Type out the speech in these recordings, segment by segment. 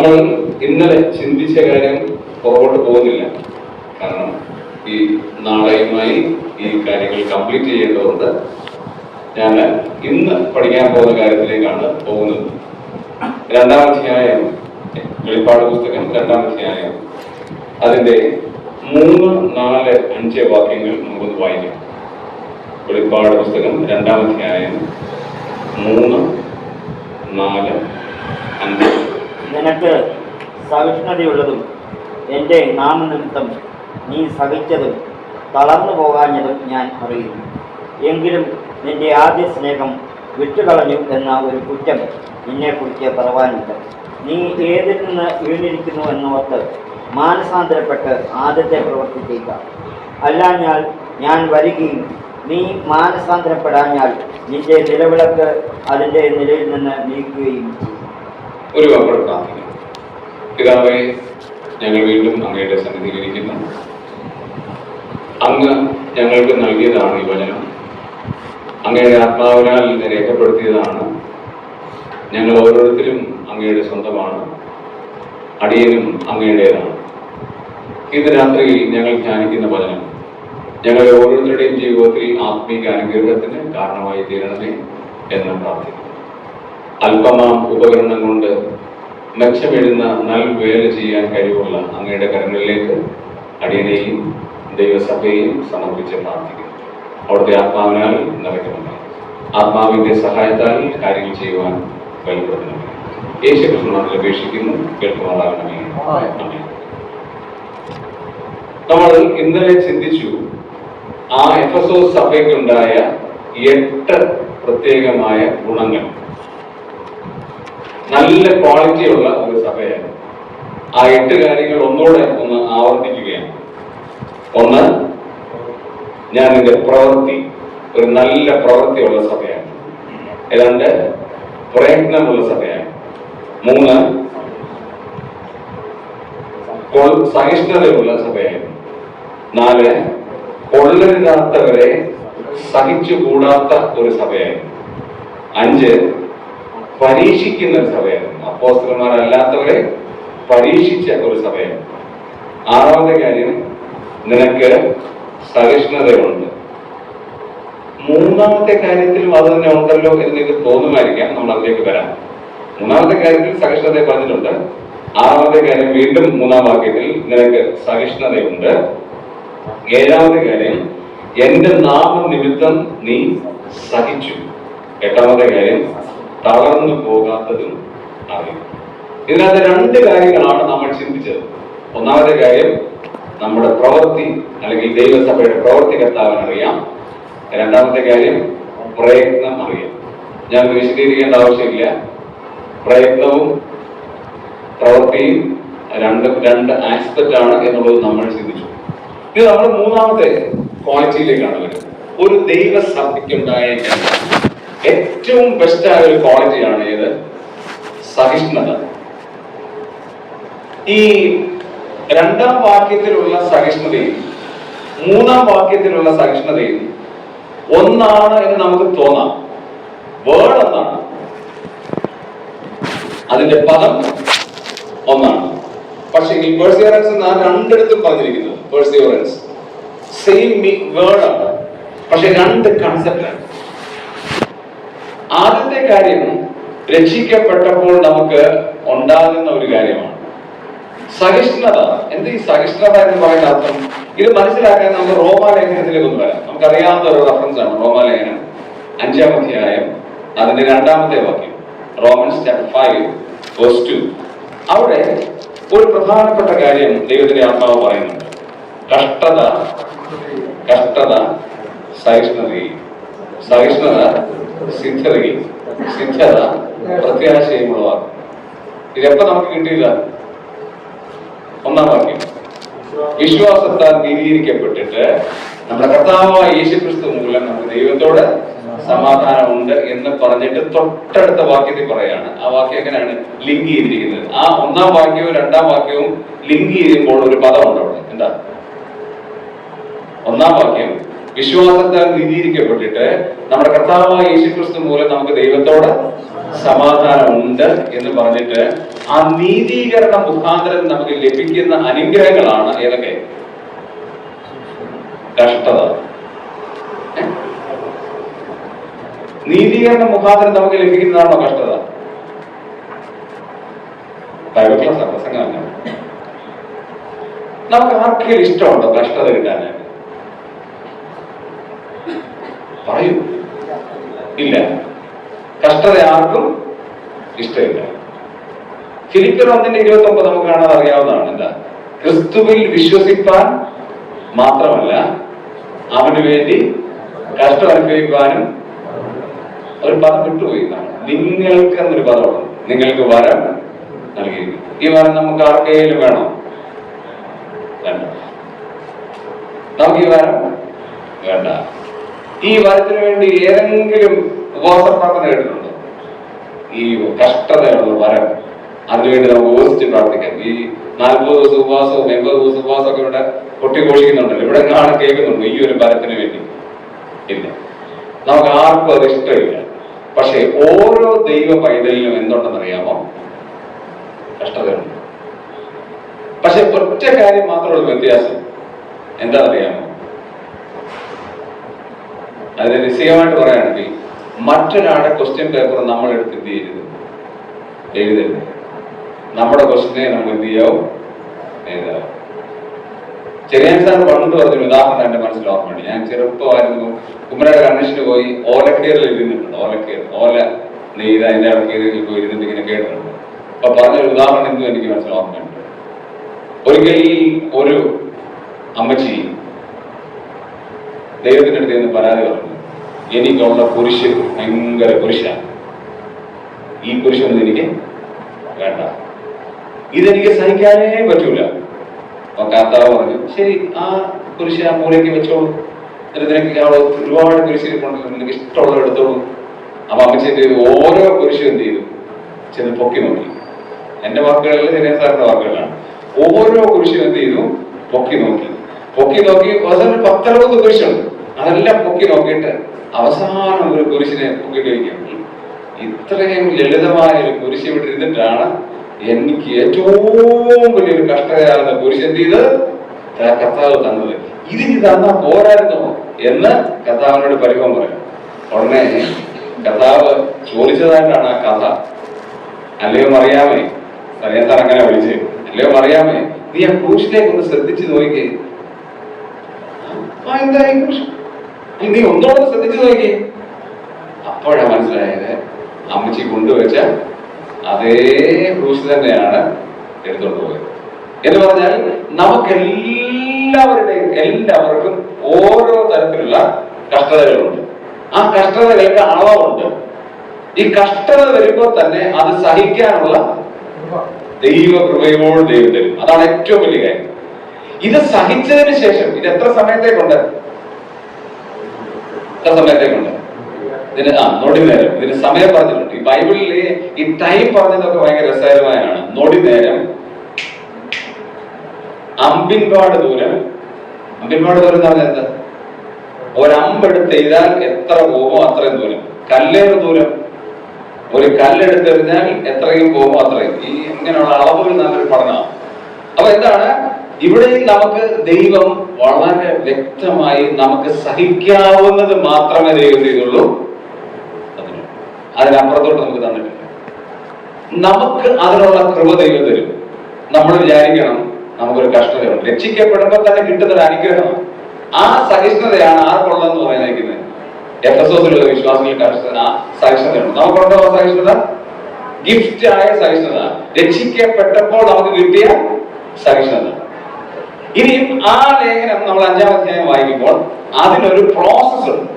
നമ്മൾ ഇന്നലെ ചിന്തിച്ച കാര്യം പുറകോട്ട് പോകുന്നില്ല. കാരണം ഈ നാളെയുമായി ഈ കാര്യങ്ങൾ കംപ്ലീറ്റ് ചെയ്യേണ്ടതുണ്ട്. ഞാൻ ഇന്ന് പഠിക്കാൻ പോകുന്ന കാര്യത്തിലേക്കാണ് പോകുന്നത്. 2-ാം അധ്യായം, വെളിപ്പാട് പുസ്തകം 2-ാം അധ്യായം, അതിന്റെ 3, 4, 5 വാക്യങ്ങൾ നമുക്കൊന്ന് വായിക്കാം. വെളിപ്പാട് പുസ്തകം 2-ാം അധ്യായം 3, 4, 5. നിനക്ക് സഹിഷ്ണുതയുള്ളതും എൻ്റെ നാമനിമിത്തം നീ സഹിച്ചതും തളർന്നു പോകാഞ്ഞതും ഞാൻ അറിയുന്നു. എങ്കിലും നിന്റെ ആദ്യ സ്നേഹം വിട്ടുകളഞ്ഞു എന്ന ഒരു കുറ്റം നിന്നെക്കുറിച്ച് പറവാനുണ്ട്. നീ ഏതിൽ നിന്ന് വീണിരിക്കുന്നു എന്നോർത്ത് മാനസാന്തരപ്പെട്ട് ആദ്യത്തെ പ്രവൃത്തി ചെയ്യുക. അല്ലാഞ്ഞാൽ ഞാൻ വരികയും നീ മാനസാന്തരപ്പെടാഞ്ഞാൽ നിന്റെ നിലവിളക്ക് അതിൻ്റെ നിലയിൽ നിന്ന് നീക്കുകയും ചെയ്യും. ഒരു വാക്കോട് പ്രാർത്ഥിക്കാം. പിതാവേ, ഞങ്ങൾ വീണ്ടും അങ്ങയുടെ സന്നിധിയിലിരിക്കുന്നു. അങ്ങ് ഞങ്ങൾക്ക് നൽകിയതാണ് ഈ വചനം. അങ്ങയുടെ ആത്മാവിനാൽ രേഖപ്പെടുത്തിയതാണ്. ഞങ്ങൾ ഓരോരുത്തരും അങ്ങയുടെ സ്വന്തമാണ്, അടിയനും അങ്ങയുടേതാണ്. ഇന്ന് രാത്രിയിൽ ഞങ്ങൾ ധ്യാനിക്കുന്ന വചനം ഞങ്ങളുടെ ഓരോരുത്തരുടെയും ജീവിതത്തിൽ ആത്മീക അനുഗ്രഹത്തിന് കാരണമായി തീരണമേ എന്ന് പ്രാർത്ഥിക്കുന്നു. അല്പമാം ഉപകരണം കൊണ്ട് മെച്ചമെഴുന്ന നൽവേല ചെയ്യാൻ കഴിവുള്ള അങ്ങയുടെ കരങ്ങളിലേക്ക് അടിയനെയും ദൈവസഭയെയും സമർപ്പിച്ച് പ്രാർത്ഥിക്കുന്നു. അവിടുത്തെ ആത്മാവിനാൽ നിറയ്ക്കണമേ. ആത്മാവിന്റെ സഹായത്താൽ കാര്യങ്ങൾ ചെയ്യുവാൻ ബലപ്പെടുത്തണമേ. യേശുക്രിസ്തുവിനെ അപേക്ഷിക്കുന്നു, കേൾക്കുമാറാകണമേ. നമ്മൾ ഇന്നലെ ചിന്തിച്ചു ആ എഫെസോസ് സഭയ്ക്കുണ്ടായ 8 പ്രത്യേകമായ ഗുണങ്ങൾ. നല്ല ക്വാളിറ്റിയുള്ള ഒരു സഭയാണ്. ആ 8 കാര്യങ്ങൾ ഒന്നുകൂടെ ഒന്ന് ആവർത്തിക്കുകയാണ്. 1, ഞാൻ നിന്റെ പ്രവൃത്തി, ഒരു നല്ല പ്രവൃത്തിയുള്ള സഭയാണ്. 2, പ്രയത്നമുള്ള സഭയാണ്. 3, സഹിഷ്ണുതയുള്ള സഭയാണ്. 4, കൊള്ളരുതാത്തവരെ സഹിച്ചുകൂടാത്ത ഒരു സഭയാണ്. 5, പരീക്ഷിക്കുന്ന ഒരു സഭയാണ്. അപ്പോസ്തലന്മാരല്ലാത്തവരെ പരീക്ഷിച്ച ഒരു സഭയാണ്. 6ാമത്തെ കാര്യം, നിനക്ക് സഹിഷ്ണുതയുണ്ട്. 3ാമത്തെ കാര്യത്തിലും അത് തന്നെ ഉണ്ടല്ലോ എന്ന് നിങ്ങൾക്ക് തോന്നുമായിരിക്കാം. നമ്മൾ അതിലേക്ക് വരാം. 3ാമത്തെ കാര്യത്തിൽ സഹിഷ്ണുത പറഞ്ഞിട്ടുണ്ട്. 6ാമത്തെ കാര്യം വീണ്ടും 3-ാം വാക്യത്തിൽ നിനക്ക് സഹിഷ്ണുതയുണ്ട്. 7ാമത്തെ കാര്യം, എന്റെ നാമനിമിത്തം നീ സഹിച്ചു. 8ാമത്തെ കാര്യം, തളർന്നു പോകാത്തതും അറിയും. ഇതിനകത്ത് 2 കാര്യങ്ങളാണ് നമ്മൾ ചിന്തിച്ചത്. 1ാമത്തെ കാര്യം, നമ്മുടെ പ്രവൃത്തി അല്ലെങ്കിൽ ദൈവസഭയുടെ പ്രവൃത്തി കർത്താവിന് അറിയാം. 2ാമത്തെ കാര്യം, പ്രയത്നം അറിയാം. ഞാൻ വിശദീകരിക്കേണ്ട ആവശ്യമില്ല. പ്രയത്നവും പ്രവൃത്തിയും രണ്ട് ആസ്പെക്റ്റ് ആണ് എന്നുള്ളത് നമ്മൾ ചിന്തിച്ചു. ഇത് നമ്മൾ 3ാമത്തെ ക്വാളിറ്റിയിലേക്കാണ് വരുന്നത്. ഒരു ദൈവസഭയ്ക്കുണ്ടായ ഏറ്റവും ബെസ്റ്റായ ഒരു ക്വാളിറ്റിയാണ് ഏത്? സഹിഷ്ണുത. ഈ 2ാം വാക്യത്തിലുള്ള സഹിഷ്ണുതയും 3ാം വാക്യത്തിലുള്ള സഹിഷ്ണുതയും ഒന്നാണ് എന്ന് നമുക്ക് തോന്നാം. വേർഡ് ഒന്നാണ്, അതിന്റെ പദം ഒന്നാണ്. പക്ഷേ ഈ പെർസിവറൻസ് എന്നാണ് 2ഇടത്തും പറഞ്ഞിരിക്കുന്നത്. പെർസിവറൻസ് സെയിം വേർഡ് ആണ്, പക്ഷെ 2 കൺസെപ്റ്റാണ്. ആദ്യത്തെ കാര്യം രക്ഷിക്കപ്പെട്ടപ്പോൾ നമുക്ക് ഉണ്ടാകുന്ന ഒരു കാര്യമാണ് സഹിഷ്ണുത. എന്ത് ഈ സഹിഷ്ണുത എന്ന് പറയുന്ന അർത്ഥം? ഇത് മനസ്സിലാക്കാൻ നമുക്ക് റോമാലേഖനത്തിലേക്ക് ഒന്ന് വരാം. നമുക്കറിയാവുന്ന ഒരു റെഫറൻസ് ആണ് റോമാലേഖനം 5-ാം അധ്യായം, അതിന്റെ 2ാമത്തെ വാക്യം. Romance chapter 5:2. അവിടെ ഒരു പ്രധാനപ്പെട്ട കാര്യം ദൈവത്തിന്റെ ആത്മാവ് പറയുന്നുണ്ട്. കഷ്ടത സഹിഷ്ണുതയും, സഹിഷ്ണുത സിദ്ധതയും, സിദ്ധത പ്രത്യാശയും ഉളവാക്കും. ഇതെപ്പോ നമുക്ക് കിട്ടിയില്ല? 1-ാം വാക്യം, വിശ്വാസത്താൽ നീതീകരിക്കപ്പെട്ടിട്ട് നമ്മുടെ കർത്താവായ യേശുക്രിസ്തു മൂലം നമുക്ക് ദൈവത്തോട് സമാധാനമുണ്ട് എന്ന് പറഞ്ഞിട്ട് തൊട്ടടുത്ത വാക്യത്തിൽ പറയാണ്. ആ വാക്യം എങ്ങനെയാണ് ലിങ്ക് ചെയ്തിരിക്കുന്നത്? ആ 1-ാം വാക്യവും 2-ാം വാക്യവും ലിങ്ക് ചെയ്യുമ്പോൾ ഒരു പദമുണ്ട് അവിടെ. എന്താ? 1-ാം വാക്യം, വിശ്വാസത്താൽ നീതീകരിക്കപ്പെട്ടിട്ട് നമ്മുടെ കർത്താവായ യേശുക്രിസ്തു മൂലം നമുക്ക് ദൈവത്തോട് സമാധാനമുണ്ട് എന്ന് പറഞ്ഞിട്ട് ആ നീതീകരണ മുഖാന്തരം നമുക്ക് ലഭിക്കുന്ന അനുഗ്രഹങ്ങളാണ് ഏതൊക്കെ? കഷ്ടത. നീതീകരണ മുഖാന്തരം നമുക്ക് ലഭിക്കുന്നതാണോ കഷ്ടത? ബൈബിൾ ക്ലാസ് പ്രസംഗമല്ല. നമുക്ക് ആർക്കെങ്കിലും ഇഷ്ടമുണ്ടോ കഷ്ടത കിട്ടാനായിട്ട്? പറയൂ. ഇല്ല. കഷ്ടത ആർക്കും ഇഷ്ടമില്ല. ഫിലിപ്പിയർ 1:29 നമുക്ക് കാണാൻ അറിയാവുന്നതാണ്. എന്താ? ക്രിസ്തുവിൽ വിശ്വസിപ്പാൻ മാത്രമല്ല അവന് വേണ്ടി കഷ്ടം അനുഭവിക്കുവാനും. ഒരു പദം വിട്ടുപോയി. നിങ്ങൾക്ക് എന്നൊരു പദമുണ്ട്. നിങ്ങൾക്ക് വരം നൽകിയിരിക്കും. ഈ വരം നമുക്ക് ആർക്കെങ്കിലും വേണോ? വേണ്ട. നമുക്ക് ഈ വരം വേണ്ട. ഈ വരത്തിന് വേണ്ടി ഏതെങ്കിലും ഉപവാസ പ്രാർത്ഥന കേട്ടിട്ടുണ്ടോ? ഈ കഷ്ടതയുള്ള വരം, അതിനുവേണ്ടി നമുക്ക് ഉപവസിച്ച് പ്രാർത്ഥിക്കാം. ഈ 40 ദിവസം ഉപവാസവും 80 ദിവസം ഉപവാസമൊക്കെ ഇവിടെ പൊട്ടിഘോഷിക്കുന്നുണ്ടല്ലോ. ഇവിടെ കാണാൻ കേൾക്കുന്നുണ്ടോ ഈ ഒരു വരത്തിന് വേണ്ടി? ഇല്ല. നമുക്ക് ആർക്കും അത് ഇഷ്ടമില്ല. പക്ഷെ ഓരോ ദൈവ പൈതലിനും എന്തുണ്ടെന്നറിയാമോ? കഷ്ടതയുണ്ട്. പക്ഷെ ഒറ്റ കാര്യം മാത്രമുള്ള വ്യത്യാസം എന്താണെന്നറിയാമോ? അതിന് നിശ്ചയമായിട്ട് പറയുകയാണെങ്കിൽ മറ്റൊരാളുടെ ക്വസ്റ്റ്യൻ പേപ്പർ നമ്മൾ എടുത്ത് എന്ത് ചെയ്യരുത്? എഴുതരുത്. നമ്മുടെ ക്വസ്റ്റ്യനെ നമ്മൾ എന്ത് ചെയ്യാവും? എഴുതാവും. ചെറിയാൻ സാർ പണ്ട് പറഞ്ഞൊരു ഉദാഹരണം എന്റെ മനസ്സിൽ ഓർമ്മയുണ്ട്. ഞാൻ ചെറുപ്പമായിരുന്നു കുമ്മരയുടെ കൺവെൻഷന് പോയി ഓലക്കേറിൽ ഇരുന്നിട്ടുണ്ട്. ഓല നെയ്ത് അതിന്റെ ഇടക്കേറിൽ പോയി ഇരുന്നിട്ട് ഇങ്ങനെ കേട്ടിട്ടുണ്ട്. അപ്പൊ പറഞ്ഞൊരു ഉദാഹരണം എന്തും എനിക്ക് മനസ്സിൽ ഓർമ്മയുണ്ട്. ഒരിക്കൽ ഒരു അമ്മച്ചി ദൈവത്തിന്റെ അടുത്ത് നിന്ന് പരാതി പറഞ്ഞു, എനിക്കുള്ള കുരിശ് ഭയങ്കര കുരിശാണ്, ഈ കുരിശൊന്നും എനിക്ക് വേണ്ട, ഇതെനിക്ക് സഹിക്കാനേ പറ്റൂല. അപ്പൊ കർത്താവ് പറഞ്ഞു, ശരി, ആ കുരിശ് ആ മൂലയ്ക്ക് വെച്ചോളൂ, എന്നിട്ട് നിനക്ക് അവിടെ ഒരുപാട് കുരിശിനെ കൊണ്ട് നിനക്ക് ഇഷ്ടമുള്ള എടുത്തോളൂ. അപ്പൊ അമ്മച്ചി എന്ത് ചെയ്തു? ഓരോ കുരിശും എന്ത് ചെയ്തു? ചെന്ന് പൊക്കി നോക്കി. എന്റെ വാക്കുകളിൽ ചെറിയ സാറിന്റെ വാക്കുകളാണ്. ഓരോ കുരിശും എന്ത് ചെയ്തു? പൊക്കി നോക്കി. അവസാനം 10-60 കുരിശുണ്ട്. അതെല്ലാം പൊക്കി നോക്കിയിട്ട് അവസാനം ഒരു കുരിശിനെ പൊക്കിട്ട് വയ്ക്കും. ഇത്രയും ലളിതമായ ഒരു കുരിശ് ഇവിടെ ഇരുന്നിട്ടാണ് എനിക്ക് ഏറ്റവും വലിയൊരു കഷ്ടതയാകുന്ന കുരിശ് എന്ത് ചെയ്ത് കർത്താവ് തന്നത്. ഇതിന് തന്നാ പോരായിരുന്നോ എന്ന് കർത്താവിനോട് പരിഭവം പറയും. ഉടനെ കർത്താവ് ചോദിച്ചതായിട്ടാണ് ആ കഥ. അല്ലയോ മറിയാമേ, അറിയാൻ സാർ അങ്ങനെ വിളിച്ച്, അല്ലയോ മറിയാമേ, നീ ആ ക്രൂശിലേക്ക് ഒന്ന് ശ്രദ്ധിച്ചു നോക്കിക്കേ. എന്തായി ക്രൂശ്? നീ ഒന്നോട് ശ്രദ്ധിച്ചു നോക്കിക്കേ. അപ്പോഴാണ് മനസ്സിലായത് അമ്മച്ചി കൊണ്ടുവച്ച അതേ ക്രൂശ് തന്നെയാണ് എടുത്തോണ്ട് പോയത്. എന്ന് പറഞ്ഞാൽ എല്ലാവർക്കും ഓരോ തരത്തിലുള്ള കഷ്ടതകളുണ്ട്. ആ കഷ്ടതകൾക്ക് അളവുണ്ട്. ഈ കഷ്ടത വരുമ്പോൾ തന്നെ അത് സഹിക്കാനുള്ള ദൈവകൃപയോട് ദൈവം തരും. അതാണ് ഏറ്റവും വലിയ കാര്യം. ഇത് സഹിച്ചതിന് ശേഷം ഇത് എത്ര സമയത്തേക്കുണ്ട്? ഇതിന് നൊടി നേരം. ഇതിന് സമയം പറഞ്ഞിട്ടുണ്ട്. ഈ ബൈബിളിൽ ഈ ടൈം പറഞ്ഞതൊക്കെ ഭയങ്കര രസകരമായാണ്. നൊടി നേരം, അമ്പിൻപാട് ദൂരം. അമ്പിൻപാട് ദൂരം എന്ന് പറഞ്ഞാൽ എന്താ? ഒരമ്പെടുത്ത് എഴുതാൻ എത്ര പോകുമോ അത്രയും ദൂരം. കല്ലേറ് ദൂരം, ഒരു കല്ലെടുത്തെറിഞ്ഞാൽ എത്രയും പോകുമോ അത്രയും. ഈ ഇങ്ങനെയുള്ള അളവുകൾ നല്ലൊരു പഠനമാണ്. അപ്പൊ എന്താണ് ഇവിടെയും നമുക്ക് ദൈവം വളരെ വ്യക്തമായി നമുക്ക് സഹിക്കാവുന്നത് മാത്രമേ ദൈവം ചെയ്തുള്ളൂ. അതിനപ്പുറത്തോട്ട് നമുക്ക് തന്നിട്ടില്ല. നമുക്ക് അതിനുള്ള കൃപ ദൈവം തരും. നമ്മൾ വിചാരിക്കണം നമുക്കൊരു കഷ്ടതയുണ്ട്. രക്ഷിക്കപ്പെടുമ്പോൾ തന്നെ കിട്ടുന്നൊരു അനുഗ്രഹമാണ്. ആ സഹിഷ്ണുതയാണ് ആർക്കുള്ളതെന്ന് പറയുന്നത്. എഫെസോസിലുള്ള വിശ്വാസികൾക്ക് ആ സഹിഷ്ണുതയുണ്ട്. നമുക്കുണ്ടോ ആ സഹിഷ്ണുത? ഗിഫ്റ്റ് ആയ സഹിഷ്ണുത, രക്ഷിക്കപ്പെട്ടപ്പോൾ നമുക്ക് കിട്ടിയ സഹിഷ്ണുത. ഇനിയും ആ ലേഖനം നമ്മൾ 5-ാം അധ്യായം വായിക്കുമ്പോൾ അതിനൊരു പ്രോസസ് ഉണ്ട്.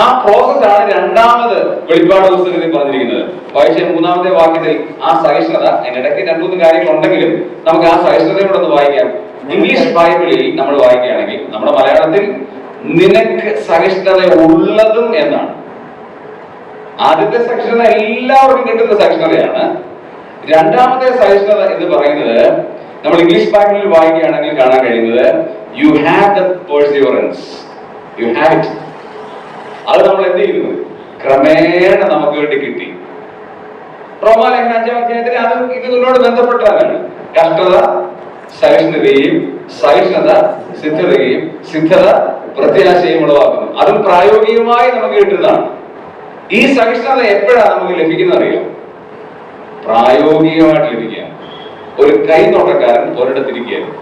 ആ പ്രോസസ്സാണ് രണ്ടാമത് വെളിപ്പാട് പുസ്തകത്തിൽ പറഞ്ഞിരിക്കുന്നത്. വായിച്ച 3-ാമത്തെ വാക്യത്തിൽ ആ സഹിഷ്ണുത, അതിനിടയ്ക്ക് 2-3 കാര്യങ്ങൾ ഉണ്ടെങ്കിലും നമുക്ക് ആ സഹിഷ്ണുതയോടെ ഒന്ന് വായിക്കാം. ഇംഗ്ലീഷ് ബൈബിളിൽ നമ്മൾ വായിക്കുകയാണെങ്കിൽ, നമ്മുടെ മലയാളത്തിൽ നിനക്ക് സഹിഷ്ണുത ഉള്ളതും എന്നാണ്. ആദ്യത്തെ സഹിഷ്ണുത എല്ലാവർക്കും കിട്ടുന്ന സഹിഷ്ണുതയാണ്. രണ്ടാമത്തെ സഹിഷ്ണുത എന്ന് പറയുന്നത് നമ്മൾ ഇംഗ്ലീഷ് ബൈബിളിൽ വായിക്കുകയാണെങ്കിൽ കാണാൻ കഴിയുന്നത് you have the perseverance, you have it. അത് നമ്മൾ എന്ത് ചെയ്യുന്നു? ക്രമേണ നമുക്ക് വേണ്ടി കിട്ടി. റോമാലേഖനം 5-ാം അധ്യായത്തിൽ അത് ഇതിനോട് ബന്ധപ്പെട്ടതാണ്. കഷ്ടത സഹിഷ്ണുതയും, സഹിഷ്ണുത സിദ്ധതയും, സിദ്ധത പ്രത്യാശയും ഉളവാക്കുന്നു. അതും പ്രായോഗികമായി നമുക്ക് കിട്ടുന്നതാണ്. ഈ സഹിഷ്ണുത എപ്പോഴാണ് നമുക്ക് ലഭിക്കുന്നത് അറിയാം? പ്രായോഗികമായിട്ട് ലഭിക്കുക. ഒരു കൈ നോട്ടക്കാരൻ ഒരിടത്തിരിക്കുകയായിരുന്നു.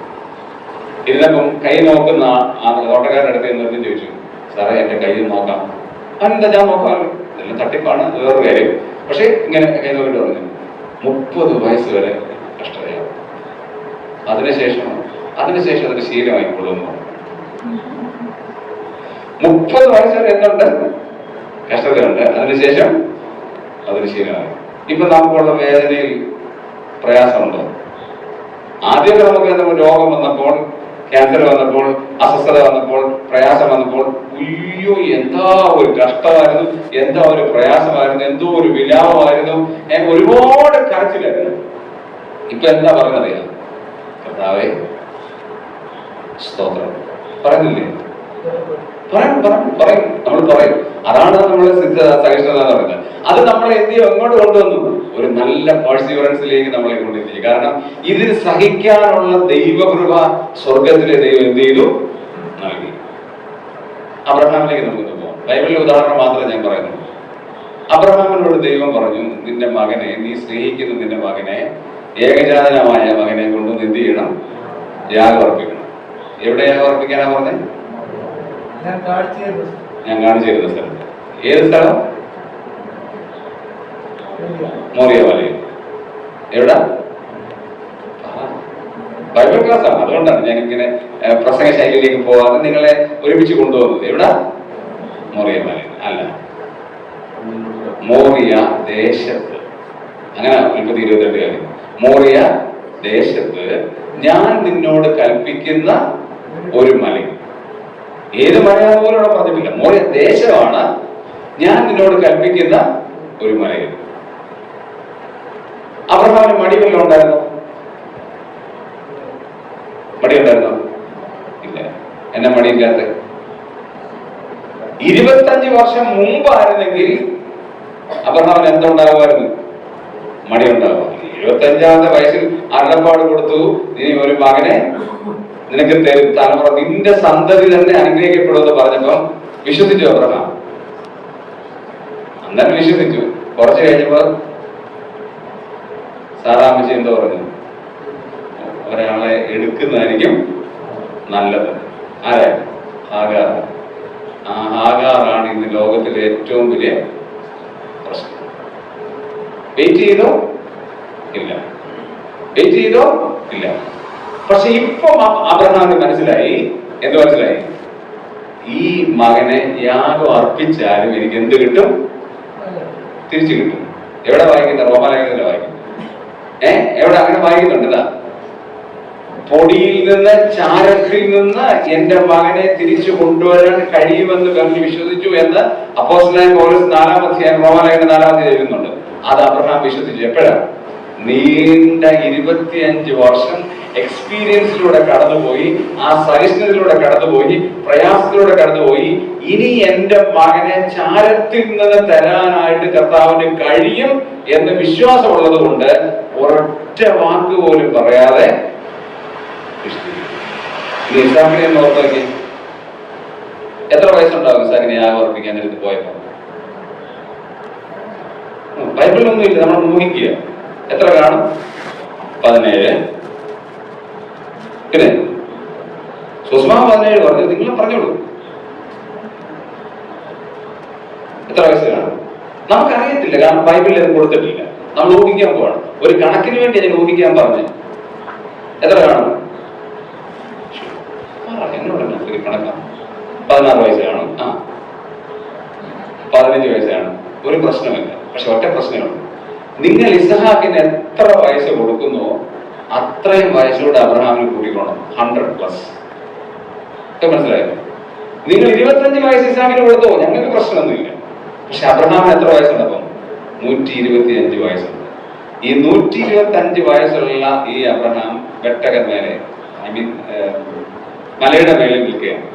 ഇരുന്നപ്പം കൈ നോക്കുന്ന ആ നോട്ടക്കാരൻ്റെ അടുത്ത് എന്ന് ചോദിച്ചു, സാറേ എന്റെ കൈ നോക്കാം. അതെന്താ ഞാൻ നോക്കാം, ഇതെല്ലാം തട്ടിപ്പാണ്, വേറൊരു കാര്യം. പക്ഷെ ഇങ്ങനെ കൈ നോക്കിട്ട് പറഞ്ഞു 30 വയസ്സ് വരെ കഷ്ടതയാണ്, അതിനുശേഷം അതിന് ശീലമായിക്കൊള്ളുന്നു. 30 വയസ്സ് വരെ എന്തുണ്ട്? കഷ്ടതയുണ്ട്. അതിനുശേഷം അതിന് ശീലമായി. ഇപ്പൊ നമുക്കുള്ള വേദനയിൽ പ്രയാസമുണ്ടോ? ആദ്യമൊക്കെ നമുക്ക് എന്തെങ്കിലും രോഗം വന്നപ്പോൾ, ക്യാൻസർ വന്നപ്പോൾ, അസ്വസ്ഥത വന്നപ്പോൾ, പ്രയാസം വന്നപ്പോൾ, അയ്യോ എന്താ ഒരു കഷ്ടമായിരുന്നു, എന്താ ഒരു പ്രയാസമായിരുന്നു, എന്തോ ഒരു വിലാപമായിരുന്നു, ഒരുപാട് കരച്ചിലായിരുന്നു. ഇപ്പൊ എന്താ പറയുന്നറിയാം? കർത്താവേ സ്തോത്രം പറയുന്നില്ലേ? പറയും നമ്മൾ പറയും. അതാണ് നമ്മളെ സഹിഷ്ണുത എന്ന് പറയുന്നത്. അത് നമ്മളെ എന്ത് ചെയ്യും? എങ്ങോട്ട് കൊണ്ടുവന്നു? ഒരു നല്ല പെർസീവറൻസിലേക്ക് നമ്മളെ കൊണ്ടെത്തിക്കും. കാരണം ഇതിന് സഹിക്കാനുള്ള ദൈവകൃപ സ്വർഗത്തിലെ ദൈവം എന്ത് ചെയ്തു? നൽകി. അബ്രഹാമിലേക്ക് നമുക്ക് പോകാം. ബൈബിളിലെ ഉദാഹരണം മാത്രമേ ഞാൻ പറയുന്നുള്ളൂ. അബ്രഹാമിനോട് ദൈവം പറഞ്ഞു, നിന്റെ മകനെ, നീ സ്നേഹിക്കുന്ന നിന്റെ മകനെ, ഏകജാതനമായ മകനെ കൊണ്ട് എന്ത് ചെയ്യണം? യാഗം അർപ്പിക്കണം. എവിടെ യാഗം അർപ്പിക്കാനാ പറഞ്ഞത്? ഞാൻ കാണിച്ചു തരുന്ന സ്ഥലത്ത്. ഏത് സ്ഥലം? മോറിയ മലയിൽ. എവിടെ? ബൈബിൾ ക്ലാസ് ആണ്, അതുകൊണ്ടാണ് ഞാൻ ഇങ്ങനെ പ്രസംഗ ശൈലിയിലേക്ക് പോകാതെ നിങ്ങളെ ഒരുമിച്ച് കൊണ്ടുപോകുന്നത്. എവിടെ? മോറിയ മലയിൽ അല്ല, മോറിയ ദേശത്ത്. അങ്ങനെ 22 മോറിയ ദേശത്ത് ഞാൻ നിന്നോട് കൽപ്പിക്കുന്ന ഒരു മലയിൽ. ഏത് മലയാണെന്ന് പോലും അവിടെ പറഞ്ഞിട്ടില്ല. മോറിയ ദേശമാണ് ഞാൻ നിന്നോട് കൽപ്പിക്കുന്ന ഒരു മലയിൽ. അബ്രഹാമിന് മടി വല്ലതും ഉണ്ടായിരുന്നോ? മടിയുണ്ടായിരുന്നോ? ഇല്ല. എന്നെ മടിയില്ലാത്ത 25 വർഷം മുമ്പായിരുന്നെങ്കിൽ അബ്രഹാമിന് എന്തുണ്ടാകുമായിരുന്നു? മടി ഉണ്ടാകും. 25-ാമത്തെ വയസ്സിൽ അരുളപ്പാട് കൊടുത്തു, ഇനി ഒരു മകനെ നിനക്ക് തരും, തലമുറ നിന്റെ സന്തതി തന്നെ അനുഗ്രഹിക്കപ്പെടുമെന്ന് പറഞ്ഞപ്പോ വിശ്വസിച്ചു അബ്രഹാം. അന്നേരം വിശ്വസിച്ചു. കുറച്ച് കഴിഞ്ഞപ്പോ സാറാമ്മച്ചി എന്താ പറഞ്ഞു? ഒരാളെ എടുക്കുന്നതായിരിക്കും നല്ലത്. ആരെ? ഹാഗാർ. ആ ഹാഗാറാണ് ഇന്ന് ലോകത്തിലെ ഏറ്റവും വലിയ പ്രശ്നം. വെയിറ്റ് ചെയ്തോ? ഇല്ല. വെയിറ്റ് ചെയ്തോ? ഇല്ല. പക്ഷെ ഇപ്പൊ അബ്രഹാമിന് മനസ്സിലായി. എന്ത് മനസ്സിലായി? ഈ മകനെ യാഗം അർപ്പിച്ചാലും എനിക്ക് എന്ത് കിട്ടും? തിരിച്ചു കിട്ടും. എവിടെ വായിക്കുന്ന? റോമാലേഖനത്തിലെ വായിക്കുന്നു. എവിടെ അങ്ങനെ വായിക്കുന്നുണ്ട്? ഇതാ, പൊടിയിൽ നിന്ന്, ചാരത്തിൽ നിന്ന് എന്റെ മകനെ തിരിച്ചു കൊണ്ടുവരാൻ കഴിയുമെന്ന് പറഞ്ഞ് വിശ്വസിച്ചു എന്ന് അപ്പോസ്തലനായ പൗലോസ് 4-ാം അധ്യായം, റോമാലേഖനം 4-ാം അധ്യായം എഴുതുന്നുണ്ട്. അത് അബ്രഹാം വിശ്വസിച്ചു. എപ്പോഴാണ്? നീണ്ട 25 വർഷം എക്സ്പീരിയൻസിലൂടെ കടന്നുപോയി, ആ സഹിഷ്ണുതയിലൂടെ കടന്നുപോയി, പ്രയാസത്തിലൂടെ കടന്നുപോയി. ഇനി എന്റെ മകനെ ചാരത്തിൽ നിന്ന് തരാനായിട്ട് കർത്താവിന് കഴിയും എന്ന് വിശ്വാസമുള്ളത് കൊണ്ട് ഒരൊറ്റ വാക്ക് പോലും പറയാതെ ഇസാഖിനെ ഒന്ന് ഓർത്ത് നോക്കി. എത്ര വയസ്സുണ്ടാവും ഇസാഖിനെ യാഗം അർപ്പിക്കാൻ എടുത്ത് പോയപ്പോ? ബൈബിളിലൊന്നും ഇല്ല, നമ്മൾ ഊഹിക്കുക. എത്ര കാണും? 17. പിന്നെ സുസ്മാ 17 പറഞ്ഞു. നിങ്ങൾ പറഞ്ഞോളൂ, എത്ര വയസ്സ് കാണും? നമുക്കറിയത്തില്ല, കാരണം ബൈബിളിൽ അത് കൊടുത്തിട്ടില്ല. നമ്മൾ ഊഹിക്കാൻ പോവാണ്. ഒരു കണക്കിന് വേണ്ടി ഞാൻ ഊഹിക്കാൻ പറഞ്ഞു. എത്ര കാണും? എന്നോട് കണക്കാം. 16 വയസ്സ് കാണും. 15 വയസ്സ് കാണും. ഒരു പ്രശ്നമില്ല. പക്ഷെ ഒറ്റ പ്രശ്നമാണ്, നിങ്ങൾ ഇസ്ഹാക്കിന് എത്ര വയസ്സ് കൊടുക്കുന്നോ അത്രയും വയസ്സിലൂടെ അബ്രഹാമിന് കൂട്ടിക്കോണം. 100+. മനസ്സിലായോ? നിങ്ങൾ 25 വയസ്സ് ഇസ്ഹാക്കിന് കൊടുത്തോ, ഞങ്ങൾക്ക് പ്രശ്നമൊന്നുമില്ല. പക്ഷെ അബ്രഹാമിന് എത്ര വയസ്സുണ്ട്? അപ്പം 125 വയസ്സുണ്ട്. ഈ 125 വയസ്സുള്ള ഈ അബ്രഹാം വെട്ടകന്മേലെ, മലയുടെ മേലെ നിൽക്കുകയാണ്.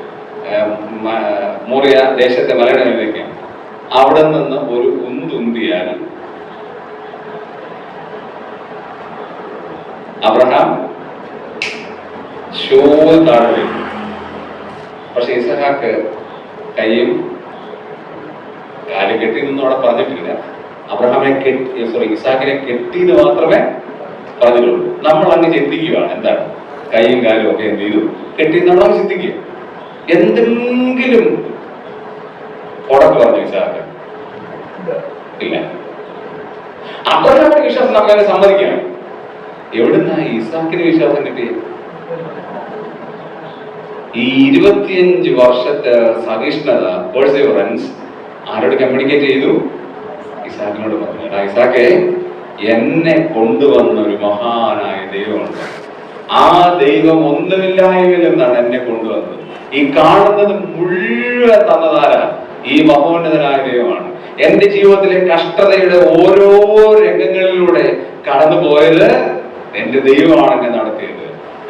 മോറിയ ദേശത്തെ മലയുടെ മേലെ നിൽക്കുകയാണ്. അവിടെ നിന്ന് ഒരു ഉന്തുന്തിയാൽ അബ്രഹാം താഴെ. പക്ഷെ ഇസഹാക്ക് കൈയും കാല് കെട്ടി നിന്നും അവിടെ പറഞ്ഞിട്ടില്ല. ഇസാക്കിനെ കെട്ടിയത് മാത്രമേ പറഞ്ഞിട്ടുള്ളൂ. നമ്മൾ അങ്ങ് ചിന്തിക്കുകയാണ് എന്താണ് കൈയും കാലും ഒക്കെ എന്ത് ചെയ്തു കെട്ടി, നമ്മളങ്ങ് ചിന്തിക്കുക. എന്തെങ്കിലും ഉടക്ക് പറഞ്ഞു ഇസാക്ക് ഇല്ല. അബ്രഹാമിന്റെ വിശ്വാസം നമ്മളെ സമ്മതിക്കണം. എവിടുന്നാ ഇസാക്കിന് വിശ്വാസം കിട്ടിയത്? ഈ 25 വർഷത്തെ സഹിഷ്ണുത, പെർസിവറൻസ് ആരോട് കമ്മ്യൂണിക്കേറ്റ് ചെയ്തു? ഇസാക്കിനോട് പറഞ്ഞു, ഇസാക്കെ, എന്നെ കൊണ്ടുവന്ന ഒരു മഹാനായ ദൈവമുണ്ട്. ആ ദൈവം ഒന്നുമില്ലായ്മയിൽ നിന്നാണ് എന്നെ കൊണ്ടുവന്നത്. ഈ കാണുന്നത് മുഴുവൻ തന്നതാര? ഈ മഹോന്നതനായ ദൈവമാണ്. എന്റെ ജീവിതത്തിലെ കഷ്ടതയുടെ ഓരോ രംഗങ്ങളിലൂടെ കടന്നു പോയത് എന്റെ ദൈവമാണ് എന്നെ നടത്തിയത്.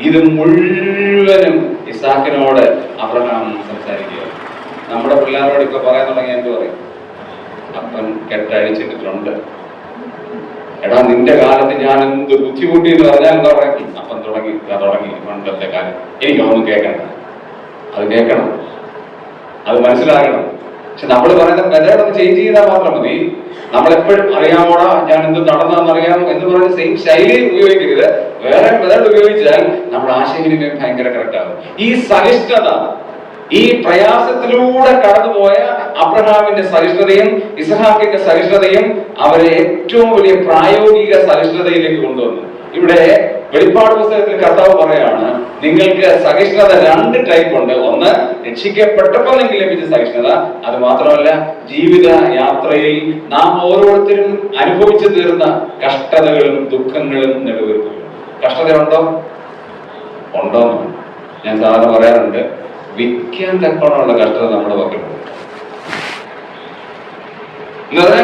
ഇത് മുഴുവനും ഇസാക്കിനോട് അബ്രഹാം സംസാരിക്കുക. നമ്മുടെ പിള്ളേരോട് ഇപ്പൊ പറയാൻ തുടങ്ങി എന്ത് പറയും? അപ്പൻ കെട്ടഴിച്ചിട്ടുണ്ട്. എടാ, നിന്റെ കാലത്ത് ഞാൻ എന്ത് ബുദ്ധിമുട്ടി എന്ന് പറഞ്ഞാൽ എന്താ പറയും? അപ്പം തുടങ്ങി പണ്ടത്തെ കാലം. എനിക്കൊന്നും കേൾക്കണ്ട, അത് കേൾക്കണം, അത് മനസ്സിലാകണം. പക്ഷെ നമ്മൾ പറയുന്ന മെത്തേഡ് ഒന്ന് ചേഞ്ച് ചെയ്താൽ മാത്രം മതി. നമ്മളെപ്പോഴും അറിയാമോടാ ഞാൻ എന്ത് നടന്നറിയാം എന്ന് പറഞ്ഞ സെയിം ശൈലി ഉപയോഗിക്കരുത്. വേറെ മെത്തേഡ് ഉപയോഗിച്ചാൽ നമ്മുടെ ആശയവിനിമയം ഭയങ്കര കറക്റ്റ് ആകും. ഈ സഹിഷ്ണുത, ഈ പ്രയാസത്തിലൂടെ കടന്നുപോയ അബ്രഹാമിന്റെ സഹിഷ്ണുതയും ഇസ്ഹാക്കിന്റെ സഹിഷ്ണുതയും അവരെ ഏറ്റവും വലിയ പ്രായോഗിക സഹിഷ്ണുതയിലേക്ക് കൊണ്ടുവന്നു. ഇവിടെ വെളിപ്പാട് പുസ്തകത്തിൽ കർത്താവ് പറയാണ്, നിങ്ങൾക്ക് സഹിഷ്ണുത 2 ടൈപ്പ് ഉണ്ട്. ഒന്ന്, രക്ഷിക്കപ്പെട്ടപ്പോൾ നിങ്ങൾക്ക് ലഭിച്ച സഹിഷ്ണുത. അത് മാത്രമല്ല, ജീവിത യാത്രയിൽ നാം ഓരോരുത്തരും അനുഭവിച്ചു തീർന്ന കഷ്ടതകളും ദുഃഖങ്ങളും നെടുവീർപ്പുകളും. കഷ്ടതയുണ്ടോ? ഉണ്ടോന്ന് ഞാൻ സാധാരണ പറയാറുണ്ട്. വിൽക്കാൻ തക്കോണമുള്ള കഷ്ടത നമ്മുടെ പക്കലുണ്ട്.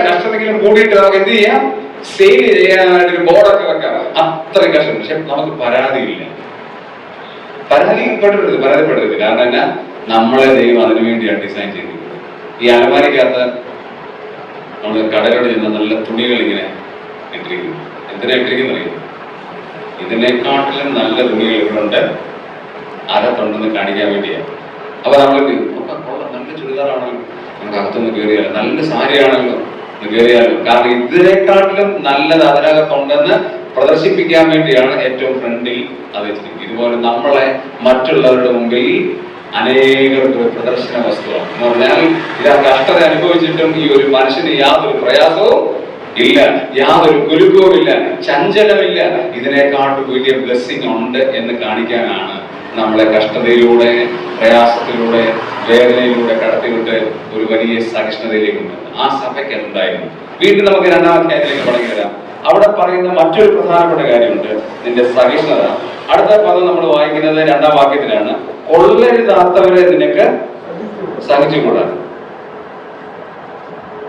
കഷ്ടതെങ്കിലും കൂടിയിട്ട് നമുക്ക് എന്ത് ചെയ്യാം? സെയിൽ ചെയ്യാനായിട്ടൊരു ബോർഡൊക്കെ വെക്കാം. അത്രയും കഷ്ടം. പക്ഷെ നമുക്ക് പരാതിയില്ല. പരാതിപ്പെടരുത്. കാരണം എന്നാ, നമ്മളെ ദൈവം അതിനു വേണ്ടിയാണ് ഡിസൈൻ ചെയ്തിരിക്കുന്നത്. ഈ അലമാരിക്കകത്ത് നമ്മൾ കടലോട് ചെന്ന നല്ല തുണികൾ ഇങ്ങനെ ഇട്ടിരിക്കുന്നു. എന്തിനാ ഇട്ടിരിക്കുന്നു അറിയാം? ഇതിനെക്കാട്ടിലും നല്ല തുണികൾ ഇവിടുണ്ട്, അകത്തുണ്ടെന്ന് കാണിക്കാൻ വേണ്ടിയാണ്. അപ്പൊ നമ്മൾ നല്ല ചുരിദാറാണല്ലോ, നമുക്ക് അകത്തൊന്ന് കയറിയാലോ, നല്ല സാരിയാണല്ലോ കയറിയാലോ. കാരണം ഇതിനെക്കാട്ടിലും നല്ലത് അതിനകത്തുണ്ടെന്ന് പ്രദർശിപ്പിക്കാൻ വേണ്ടിയാണ് ഏറ്റവും ഫ്രണ്ടിൽ അത് വെച്ചിരിക്കുന്നത്. ഇതുപോലെ നമ്മളെ മറ്റുള്ളവരുടെ മുമ്പിൽ അനേകർക്ക് പ്രദർശന വസ്തുവാണ്. എന്ന് പറഞ്ഞാൽ ഇതാ കഷ്ടത അനുഭവിച്ചിട്ടും ഈ ഒരു മനുഷ്യന് യാതൊരു പ്രയാസവും ഇല്ല, യാതൊരു കുലുക്കവും ഇല്ല, ചഞ്ചലമില്ല, ഇതിനെക്കാട്ടും വലിയ ബ്ലെസ്സിങ് ഉണ്ട് എന്ന് കാണിക്കാനാണ് നമ്മളെ കഷ്ടതയിലൂടെ, പ്രയാസത്തിലൂടെ, വേദനയിലൂടെ കടത്തിവിട്ട് ഒരു വലിയ സഹിഷ്ണുതയിലേക്ക് ഉണ്ട്. ആ സഭയ്ക്ക് അതുണ്ടായിരുന്നു. വീണ്ടും നമുക്ക് 2-ാം അധ്യായത്തിലേക്ക് മടങ്ങി വരാം. അവിടെ പറയുന്ന മറ്റൊരു പ്രധാനപ്പെട്ട കാര്യമുണ്ട്, നിന്റെ സഹിഷ്ണുത. അടുത്ത പദം നമ്മൾ വായിക്കുന്നത് 2-ാം വാക്യത്തിലാണ്. കൊള്ളരുതാത്തവരെ നിനക്ക് സഹിച്ചുകൂടാ.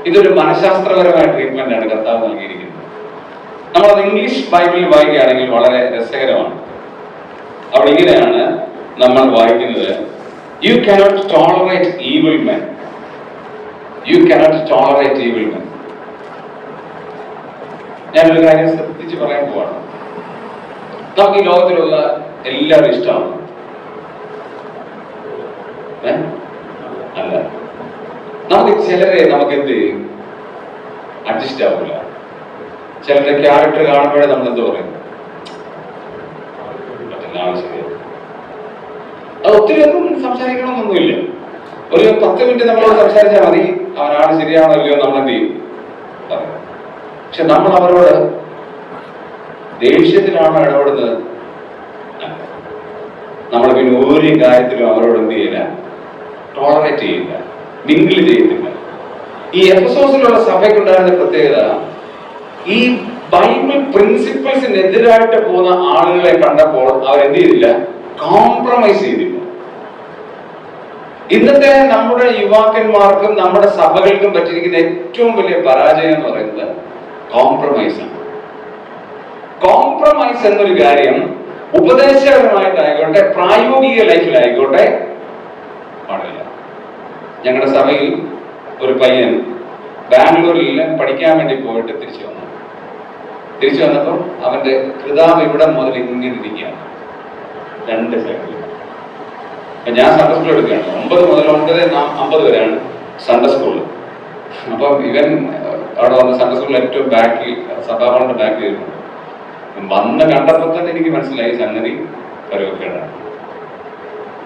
ഇതൊരു മനഃശാസ്ത്രപരമായ ട്രീറ്റ്മെന്റ് ആണ് കർത്താവ് നൽകിയിരിക്കുന്നത്. നമ്മളത് ഇംഗ്ലീഷ് ബൈബിളിൽ വായിക്കുകയാണെങ്കിൽ വളരെ രസകരമാണ്. അവിടെ ഇങ്ങനെയാണ് നമ്മൾ വായിക്കുന്നത്, you cannot tolerate evil men. You cannot tolerate evil men. ഞാനൊരു കാര്യം ശ്രദ്ധിച്ച് പറയാൻ പോവാണ്. നമുക്ക് ഈ ലോകത്തിലുള്ള എല്ലാവരും ഇഷ്ടമാണ് അല്ല. നമുക്ക് ചിലരെ നമുക്ക് എന്ത് ചെയ്യും? അഡ്ജസ്റ്റ് ആവില്ല. ചിലരുടെ ക്യാരക്ടർ കാണുമ്പോഴേ നമ്മൾ എന്ത് പറയും? അത് ഒത്തിരി ഒന്നും സംസാരിക്കണമെന്നൊന്നുമില്ല. ഒരു 10 മിനിറ്റ് നമ്മളോട് സംസാരിച്ചാൽ മതി, അവനാണ് ശരിയാണോ ഇല്ലയോ നമ്മൾ എന്ത് ചെയ്യും? പക്ഷെ നമ്മൾ അവരോട് ദേഷ്യത്തിലാണോ ഇടപെടുന്നത്? നമ്മൾ പിന്നെ ഒരു കാര്യത്തിലും അവരോട് എന്ത് ചെയ്യില്ല, ടോളറേറ്റ് ചെയ്യില്ല, മിങ്കിൾ ചെയ്യുന്നില്ല. ഈ എഫെസോസിലുള്ള സഭയ്ക്കുണ്ടായിരുന്ന പ്രത്യേകത, ഈ ബൈബിൾ പ്രിൻസിപ്പിൾസിനെതിരായിട്ട് പോകുന്ന ആളുകളെ കണ്ടപ്പോൾ അവരെന്ത് ചെയ്തില്ല? കോംപ്രമൈസ് ചെയ്തില്ല. ഇന്നത്തെ നമ്മുടെ യുവാക്കന്മാർക്കും നമ്മുടെ സഭകൾക്കും പറ്റിയിരിക്കുന്ന ഏറ്റവും വലിയ പരാജയം എന്ന് പറയുന്നത് കോംപ്രമൈസാണ്. കോംപ്രമൈസ് എന്നൊരു കാര്യം ഉപദേശപരമായിട്ടായിക്കോട്ടെ, പ്രായോഗിക ലൈഫിലായിക്കോട്ടെ പാടില്ല. ഞങ്ങളുടെ സഭയിൽ ഒരു പയ്യൻ ബാംഗ്ലൂരിൽ പഠിക്കാൻ വേണ്ടി പോയിട്ട് തിരിച്ചു വന്നു. തിരിച്ചു വന്നപ്പോൾ അവന്റെ കൃതാവ് ഇവിടെ മുതൽ ഇങ്ങനെ ഇരിക്കുകയാണ്, 2 സൈഡിൽ. അപ്പൊ ഞാൻ സൺഡേ സ്കൂൾ എടുക്കുകയാണ്. 9 മുതൽ 9:50 വരെയാണ് സൺഡേ സ്കൂള്. അപ്പം ഇവൻ അവിടെ വന്ന് സൺഡേ സ്കൂളിൽ ഏറ്റവും ബാക്കിൽ, സഭാഭവന്റെ ബാക്കിൽ ഇരുന്നു. വന്ന് കണ്ടപ്പോൾ തന്നെ എനിക്ക് മനസ്സിലായി സംഗതി പരവക്കേടാണ്.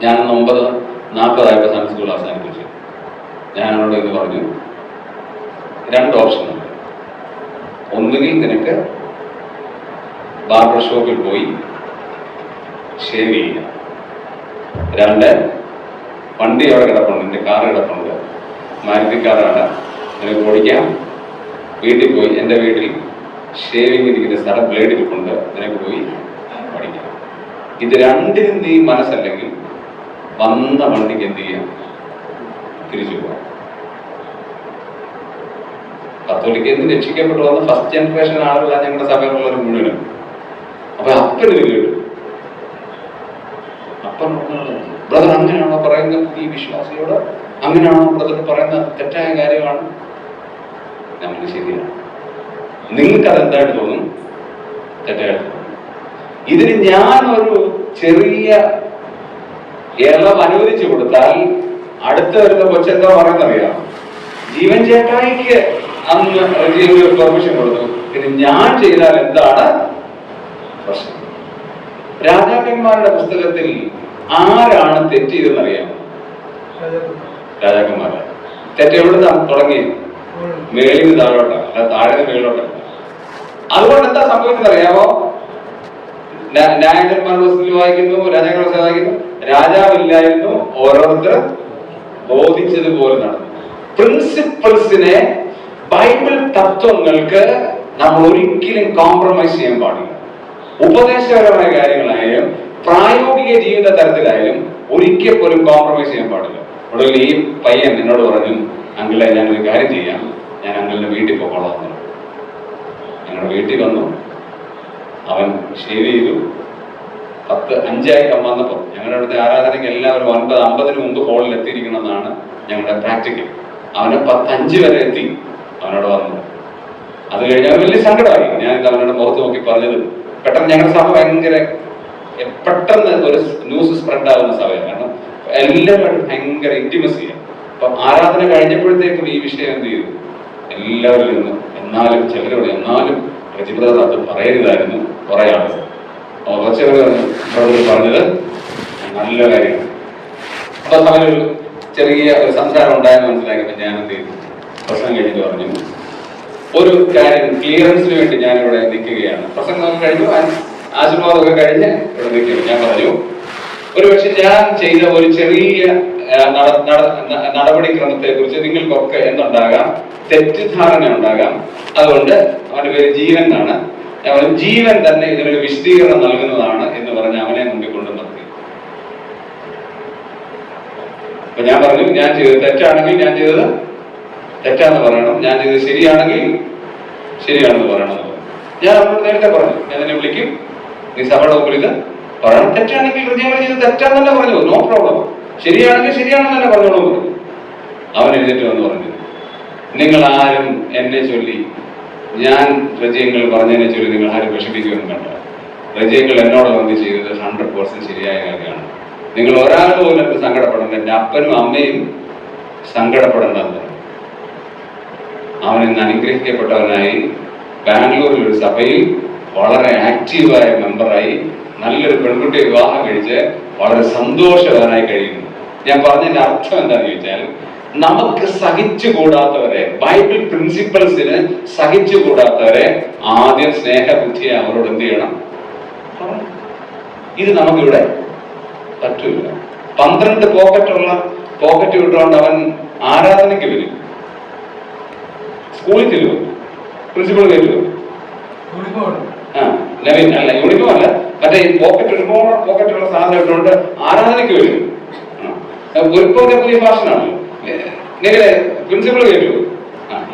ഞാൻ 9:40 സൺഡേ സ്കൂൾ അവസാനിപ്പിച്ചു. ഞാൻ അവനോട് ഇത് പറഞ്ഞു, 2 ഓപ്ഷൻ ഉണ്ട്. ഒന്നുകിൽ നിനക്ക് ബാർബർ ഷോപ്പിൽ പോയി ഷേവ് ചെയ്യാം, 2 വണ്ടി അവിടെ കിടപ്പുണ്ട്, എൻ്റെ കാറ് കിടപ്പുണ്ട്, മാരുതി കാറാണ്, നിനക്ക് ഓടിക്കാം. വീട്ടിൽ പോയി എൻ്റെ വീട്ടിൽ ഷേവിങ് ഇരിക്കുന്ന സ്ഥലം ബ്ലേഡ് ഇരിപ്പുണ്ട്, നിനക്ക് പോയി പഠിക്കാം. ഇത് രണ്ടിനും നീ മനസ്സല്ലെങ്കിൽ വന്ന വണ്ടിക്ക് എന്ത് ചെയ്യാം, തിരിച്ചു പോകാം. കത്തോലിക്കയിൽ നിന്ന് രക്ഷിക്കപ്പെട്ടു വന്ന ഫസ്റ്റ് ജനറേഷൻ ആളുകളാണ് ഞങ്ങളുടെ സഭയിലുള്ളവർ മുഴുവനും. അപ്പൊ അപ്പന് ഇത് കേട്ടു. അപ്പൻ ബ്രദർ അങ്ങനെയാണോ പറയുന്നത്, ഈ വിശ്വാസിയോട് അങ്ങനെയാണോ ബ്രദർ പറയുന്നത്, തെറ്റായ കാര്യമാണ്. നമുക്ക് ശരിയാണ്. നിങ്ങൾക്ക് അതെന്തായിട്ട് തോന്നും, തെറ്റായിട്ട് തോന്നും. ഇതിന് ഞാനൊരു ചെറിയ ഇളവ് അനുവദിച്ചു കൊടുത്താൽ അടുത്ത വരുന്ന കൊച്ചെന്താ പറയുന്നറിയാം, ജീവൻ ചേട്ടായിക്ക് അന്ന് ജീവൻ പെർമിഷൻ കൊടുത്തു, പിന്നെ ഞാൻ ചെയ്താൽ എന്താണ് പ്രശ്നം? രാജാക്കന്മാരുടെ പുസ്തകത്തിൽ ആരാണ് തെറ്റ് ചെയ്തെന്നറിയാമോ? രാജാക്കന്മാരാണ്. തെറ്റ് എവിടെ തുടങ്ങി? മേളിൽ താഴോട്ടാണ്, അല്ല താഴെ മേളിലോട്ടാണ്. അതുകൊണ്ട് എന്താ സംഭവിച്ചതറിയാമോ? ന്യായാധിപന്മാരുടെ പുസ്തകത്തിൽ വായിക്കുന്നു, രാജാക്കളുടെ പുസ്തകം വായിക്കുന്നു, രാജാവില്ലായിരുന്നു, ഓരോരുത്തർ ബോധിച്ചതുപോലെ നടന്നു. പ്രിൻസിപ്പിൾസിനെ, ബൈബിൾ തത്വങ്ങൾക്ക് നമ്മൾ ഒരിക്കലും കോംപ്രമൈസ് ചെയ്യാൻ പാടില്ല. ഉപദേശപരമായ കാര്യങ്ങളായാലും പ്രായോഗിക ജീവിത തരത്തിലായാലും ഒരിക്കൽ പോലും കോംപ്രമൈസ് ചെയ്യാൻ പാടില്ല. ഒടുവിൽ ഈ പയ്യൻ എന്നോട് പറഞ്ഞു, അങ്കിളെ ഞാനൊരു കാര്യം ചെയ്യാം, ഞാൻ അങ്കിളിന്റെ വീട്ടിൽ പോകോളാം. ഞങ്ങളുടെ വീട്ടിൽ വന്നു, അവൻ ഷേവ് ചെയ്തു. 10:05 വന്നപ്പോൾ ഞങ്ങളുടെ അടുത്ത ആരാധനയ്ക്ക് എല്ലാവരും 9:50 മുമ്പ് ഹോളിൽ എത്തിയിരിക്കണം എന്നാണ് ഞങ്ങളുടെ പ്രാക്ടിക്കൽ. അവന് 10:05 വരെ എത്തി. അവനോട് വന്നു. അത് കഴിഞ്ഞ് അവൻ വലിയ സങ്കടമായി. ഞാനിത് അവനോട് മുഖത്ത് നോക്കി പറഞ്ഞത്, പെട്ടെന്ന് ഞങ്ങളുടെ സഭ ഭയങ്കര പെട്ടെന്ന് ഒരു ന്യൂസ് സ്പ്രെഡ് ആവുന്ന സഭയാണ്. കാരണം എല്ലാവരും ഭയങ്കര ഇന്റിമസിയാണ്. അപ്പം ആരാധന കഴിഞ്ഞപ്പോഴത്തേക്കും ഈ വിഷയം എന്ത് ചെയ്തു, എല്ലാവരിൽ നിന്നും എന്നാലും ചിലരോട് എന്നാലും രജിബ്രദർ അത് പറയരുതായിരുന്നു കുറെ ആളുകൾ. കുറച്ചവർ പറഞ്ഞത് നല്ല കാര്യമാണ്. അപ്പൊ അവനൊരു ചെറിയ ഒരു സംസാരം ഉണ്ടായെന്ന് മനസ്സിലാക്കിയപ്പോൾ ഞാൻ എന്ത് ചെയ്തു, പ്രസംഗം കഴിഞ്ഞിട്ട് പറഞ്ഞു, ഒരു കാര്യം ക്ലിയറൻസിന് വേണ്ടി ഞാനിവിടെ നിൽക്കുകയാണ്. പ്രസംഗം കഴിഞ്ഞു, ആശീർവാദമൊക്കെ കഴിഞ്ഞ് ഇവിടെ നിൽക്കുന്നു. ഞാൻ പറഞ്ഞു, ഒരുപക്ഷെ ഞാൻ ചെയ്ത ഒരു ചെറിയ നടപടിക്രമത്തെ കുറിച്ച് നിങ്ങൾക്കൊക്കെ എന്തുണ്ടാകാം, തെറ്റിദ്ധാരണ ഉണ്ടാകാം. അതുകൊണ്ട് അവന്റെ പേര് ജീവൻ എന്നാണ്. ജീവൻ തന്നെ ഇതിനൊരു വിശദീകരണം നൽകുന്നതാണ് എന്ന് പറഞ്ഞ് അവനെ മുമ്പിൽ കൊണ്ടു നിർത്തി. അപ്പൊ ഞാൻ പറഞ്ഞു, ഞാൻ ചെയ്തത് തെറ്റാണെങ്കിൽ ഞാൻ ചെയ്തത് തെറ്റാന്ന് പറയണം, ഞാൻ ചെയ്തത് ശരിയാണെങ്കിൽ ശരിയാണെന്ന് പറയണം. ഞാൻ അവരോട് നേരത്തെ പറഞ്ഞു, ഞാൻ എന്നെ വിളിക്കും, നീ സഭയുടെ മുമ്പിൽ ഇത് പറയണം. തെറ്റാണെങ്കിൽ ഹൃദയം ചെയ്ത് തെറ്റാന്ന് തന്നെ പറഞ്ഞു, നോ പ്രോബ്ലം. ശരിയാണെങ്കിൽ ശരിയാണെന്ന് തന്നെ പറഞ്ഞോളൂ പറഞ്ഞു. അവൻ എഴുന്നേറ്റ് വന്ന് പറഞ്ഞു, നിങ്ങൾ ആരും എന്നെ ചൊല്ലി, ഞാൻ രജയങ്ങൾ പറഞ്ഞതിനെ ചൊല്ലി നിങ്ങൾ ആരും വിഷമിക്കുമെന്ന് കണ്ട. രജയങ്ങൾ എന്നോട് വന്ന് ചെയ്തത് 100% ശരിയായ കാര്യമാണ്. നിങ്ങൾ ഒരാൾ പോലും എനിക്ക് സങ്കടപ്പെടേണ്ട, എൻ്റെ അപ്പനും അമ്മയും സങ്കടപ്പെടേണ്ടത്. അവൻ ഇന്ന് അനുഗ്രഹിക്കപ്പെട്ടവനായി ബാംഗ്ലൂരിൽ ഒരു സഭയിൽ വളരെ ആക്റ്റീവായ മെമ്പറായി നല്ലൊരു പെൺകുട്ടിയെ വിവാഹം കഴിച്ച് വളരെ സന്തോഷവാനായി കഴിയുന്നു. ഞാൻ പറഞ്ഞതിന്റെ അർത്ഥം എന്താണെന്ന് ചോദിച്ചാൽ, നമുക്ക് സഹിച്ചുകൂടാത്തവരെ, ബൈബിൾ പ്രിൻസിപ്പിൾസിന് സഹിച്ചുകൂടാത്തവരെ ആദ്യം സ്നേഹബുദ്ധിയെ അവരോട് എന്ത് ചെയ്യണം? ഇത് നമുക്കിവിടെ പറ്റൂല. 12 പോക്കറ്റ് വിട്ടുകൊണ്ട് അവൻ ആരാധനയ്ക്ക് വരും. സ്കൂളിൽ ചെല്ലുമോ? പ്രിൻസിപ്പൾ കയറ്റുമോ? നവീൻ അല്ല, യൂണിഫോം അല്ല, മറ്റേ ഒരുപാട് പോക്കറ്റുള്ള സാധനം ഇട്ടുകൊണ്ട് ആരാധനയ്ക്ക് വരും. ഒരുപോലെ പുതിയ ഫാഷനാണല്ലോ. നേരെ പ്രിൻസിപ്പൾ കയറ്റുമോ?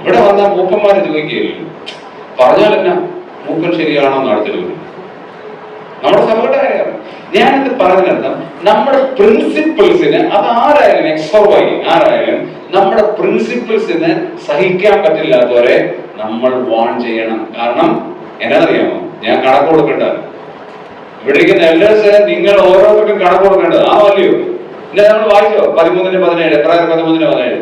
ഇവിടെ വന്നാൽ മൂപ്പന്മാരെ ചോദിക്കുകയല്ലോ, പറഞ്ഞാൽ എന്നാ മൂപ്പൻ ശരിയാണോ എന്ന് അടുത്തിട്ട് വരും. നമ്മുടെ സഭയുടെ കാര്യമാണ് ഞാനിത് പറഞ്ഞിടത്തം. നമ്മുടെ പ്രിൻസിപ്പിൾസിന്, അത് ആരായാലും എക്സ്പർവൈ ആരായാലും, നമ്മുടെ പ്രിൻസിപ്പിൾസിന് സഹിക്കാൻ പറ്റില്ലാത്തവരെ നമ്മൾ വാൺ ചെയ്യണം. കാരണം എന്നാന്നറിയാമോ? ഞാൻ കണക്ക് കൊടുക്കേണ്ടത്. ഇവിടെ ഇരിക്കുന്ന എൽഡേഴ്സ് നിങ്ങൾ ഓരോരുത്തർക്കും കണക്ക് കൊടുക്കേണ്ടത് അല്ലയോ? ഇല്ല, നമ്മൾ വായിച്ചോ 13:17 എബ്രായർ 13:17.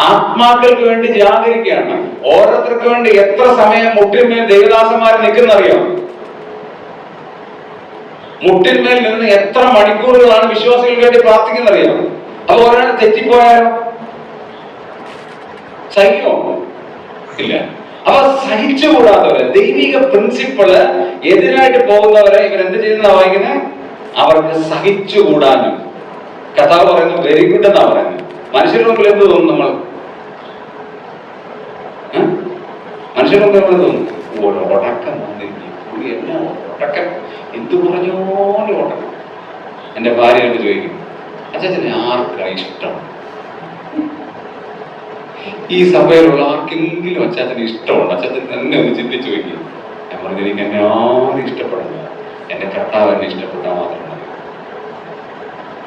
ആത്മാക്കൾക്ക് വേണ്ടി ജാഗരിക്കുകയാണ്. ഓരോരുത്തർക്ക് വേണ്ടി എത്ര സമയം മുട്ടിന്മേൽ ദൈവദാസന്മാർ നിൽക്കുന്നറിയാം? മുട്ടിന്മേൽ നിന്ന് എത്ര മണിക്കൂറുകളാണ് വിശ്വാസികൾക്ക് വേണ്ടി പ്രാർത്ഥിക്കുന്നറിയാം? അപ്പൊ ഒരാൾ തെറ്റിപ്പോയാലോ സഹിക്കുമോ? ഇല്ല. അപ്പൊ സഹിച്ചുകൂടാത്തവരെ, ദൈവിക പ്രിൻസിപ്പിള് എതിരായിട്ട് പോകുന്നവരെ ഇവരെന്ത് ചെയ്യുന്നതാ വായിക്കുന്നത്? അവർക്ക് സഹിച്ചുകൂടാനും. കഥാവ് പറയുന്നത് വെരി ഗുഡ് എന്നാ പറയുന്നത്. മനുഷ്യരുടെ മുമ്പിൽ എന്ത് തോന്നും? നമ്മൾ മനുഷ്യരുടെ മുമ്പിൽ നമ്മൾ തോന്നും ഒടക്കം എല്ലാം ഒടക്കം, എന്ത് പറഞ്ഞോലും ഒടക്കം. എന്റെ ഭാര്യ എന്നോട് ചോദിക്കും, അച്ഛനെ ആർക്കാ ഇഷ്ടം? ഈ സഭയിലുള്ള ആർക്കെങ്കിലും അച്ചാച്ചന് ഇഷ്ടമുണ്ട്? അച്ചാച്ചൻ തന്നെ ഒന്ന് ചിന്തിച്ചു വയ്ക്കും. ഞാൻ പറഞ്ഞു, എനിക്ക് എന്നെ ആരും ഇഷ്ടപ്പെടുന്നില്ല, എന്റെ കർത്താവ് എന്നെ ഇഷ്ടപ്പെട്ടാൽ മാത്രം മതി.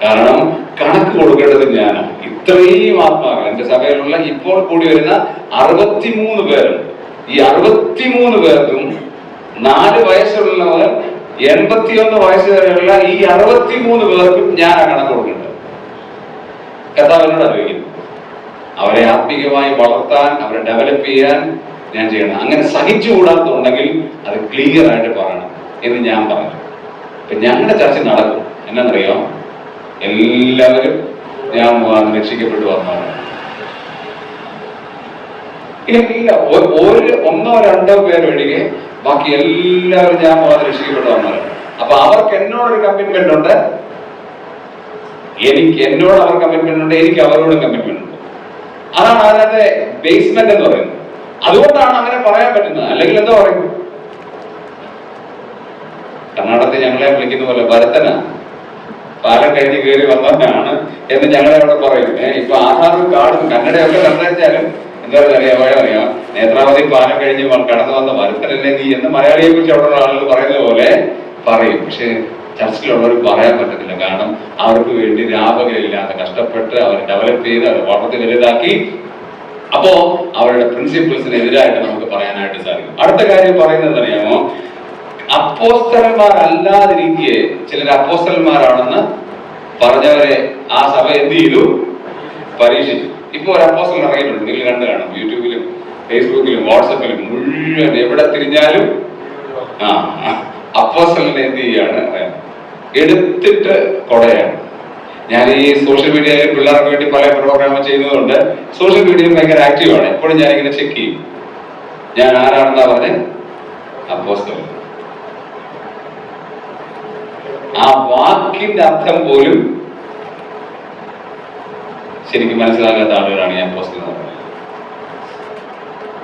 കാരണം കണക്ക് കൊടുക്കേണ്ടത് ഞാനാണ്. ഇത്രയും ആത്മാക്കൾ എന്റെ സഭയിലുള്ള ഇപ്പോൾ കൂടി വരുന്ന 63 പേരുണ്ട്. ഈ 63 പേർക്കും 4 വയസ്സുള്ളവർ 81 വയസ്സ് വരെയുള്ള ഈ 63 പേർക്കും ഞാനാണ് കണക്ക് കൊടുക്കേണ്ടത്. കർത്താവ് എന്നോട് അറിയിക്കുന്നു. അവരെ ആത്മീയമായി വളർത്താൻ, അവരെ ഡെവലപ്പ് ചെയ്യാൻ ഞാൻ ചെയ്യണം. അങ്ങനെ സഹിച്ചുകൂടാത്തുണ്ടെങ്കിൽ അത് ക്ലിയർ ആയിട്ട് പറയണം എന്ന് ഞാൻ പറഞ്ഞു. അപ്പൊ ഞങ്ങളുടെ ചർച്ച നടക്കും. എന്നറിയോ? എല്ലാവരും ഞാൻ രക്ഷിക്കപ്പെട്ടു വന്നവരാണ്. ഇല്ല, ഒന്നോ രണ്ടോ പേരൊഴികെ ബാക്കി എല്ലാവരും ഞാൻ രക്ഷിക്കപ്പെട്ടു വന്നവരാണ്. അപ്പൊ അവർക്ക് എന്നോടൊരു കമ്മിറ്റ്മെന്റ് ഉണ്ട്, എന്നോട് അവർ കമ്മിറ്റ്മെന്റ് ഉണ്ട്, എനിക്ക് അവരോടും കമ്മിറ്റ്മെന്റ് ഉണ്ട്. അതാണ് അതിനകത്തെ ബേസ്മെന്റ് എന്ന് പറയുന്നത്. അതുകൊണ്ടാണ് അങ്ങനെ പറയാൻ പറ്റുന്നത്. അല്ലെങ്കിൽ എന്താ പറയും? കർണാടകത്തിൽ ഞങ്ങളെ വിളിക്കുന്ന പോലെ ഭരതനാ, പാലം കഴിഞ്ഞ് കയറി വന്നവനാണ് എന്ന് ഞങ്ങളെ അവിടെ പറയും. ഇപ്പൊ ആധാറും കാർഡും കന്നഡയൊക്കെ സംസാരിച്ചാലും എന്താ അറിയാം, നേത്രാവതി പാലം കഴിഞ്ഞ് കടന്നു വന്ന ഭരതനല്ലേ നീ എന്ന് മലയാളിയെ കുറിച്ച് അവിടെ ആളുകൾ പറയുന്ന പോലെ പറയും. പക്ഷെ ചർച്ചിലുള്ളവർ പറയാൻ പറ്റത്തില്ല. കാരണം അവർക്ക് വേണ്ടി രാപകലില്ലാതെ കഷ്ടപ്പെട്ട് അവർ ഡെവലപ്പ് ചെയ്ത് അവർ വളർത്തി വലുതാക്കി. അപ്പോ അവരുടെ പ്രിൻസിപ്പിൾസിന് എതിരായിട്ട് നമുക്ക് പറയാനായിട്ട് സാധിക്കും. അടുത്ത കാര്യം പറയുന്നത് അറിയാമോ? അപ്പോസ്തലന്മാരല്ലാതിരിക്കെ ചിലർ അപ്പോസ്തലന്മാരാണെന്ന് പറഞ്ഞവരെ ആ സഭ എന്ത് ചെയ്തു? പരീക്ഷിച്ചു. ഇപ്പൊ ഒരു അപ്പോസ്തലൻ ഇറങ്ങിയിട്ടുണ്ട്, നിങ്ങൾ കണ്ടു കാണും. യൂട്യൂബിലും ഫേസ്ബുക്കിലും വാട്സപ്പിലും മുഴുവൻ എവിടെ തിരിഞ്ഞാലും അപ്പോസ്തലനെ എന്ത് ചെയ്യാണ്? എടുത്തിട്ട് കൊടയാണ്. ഞാൻ ഈ സോഷ്യൽ മീഡിയയിൽ പിള്ളേർക്ക് വേണ്ടി പല പ്രോഗ്രാമും ചെയ്യുന്നതുകൊണ്ട് സോഷ്യൽ മീഡിയയിൽ ഭയങ്കര ആക്റ്റീവാണ്. എപ്പോഴും ഞാനിങ്ങനെ ചെക്ക് ചെയ്യും, ഞാൻ ആരാണെന്നാ പറഞ്ഞ്? അപ്പോസ്തലൻ. ആ വാക്കിന്റെ അർത്ഥം പോലും ശരിക്കും മനസ്സിലാകാത്ത ആളുകളാണ് ഞാൻ അപ്പോസ്തലൻ എന്ന് പറയുന്നത്.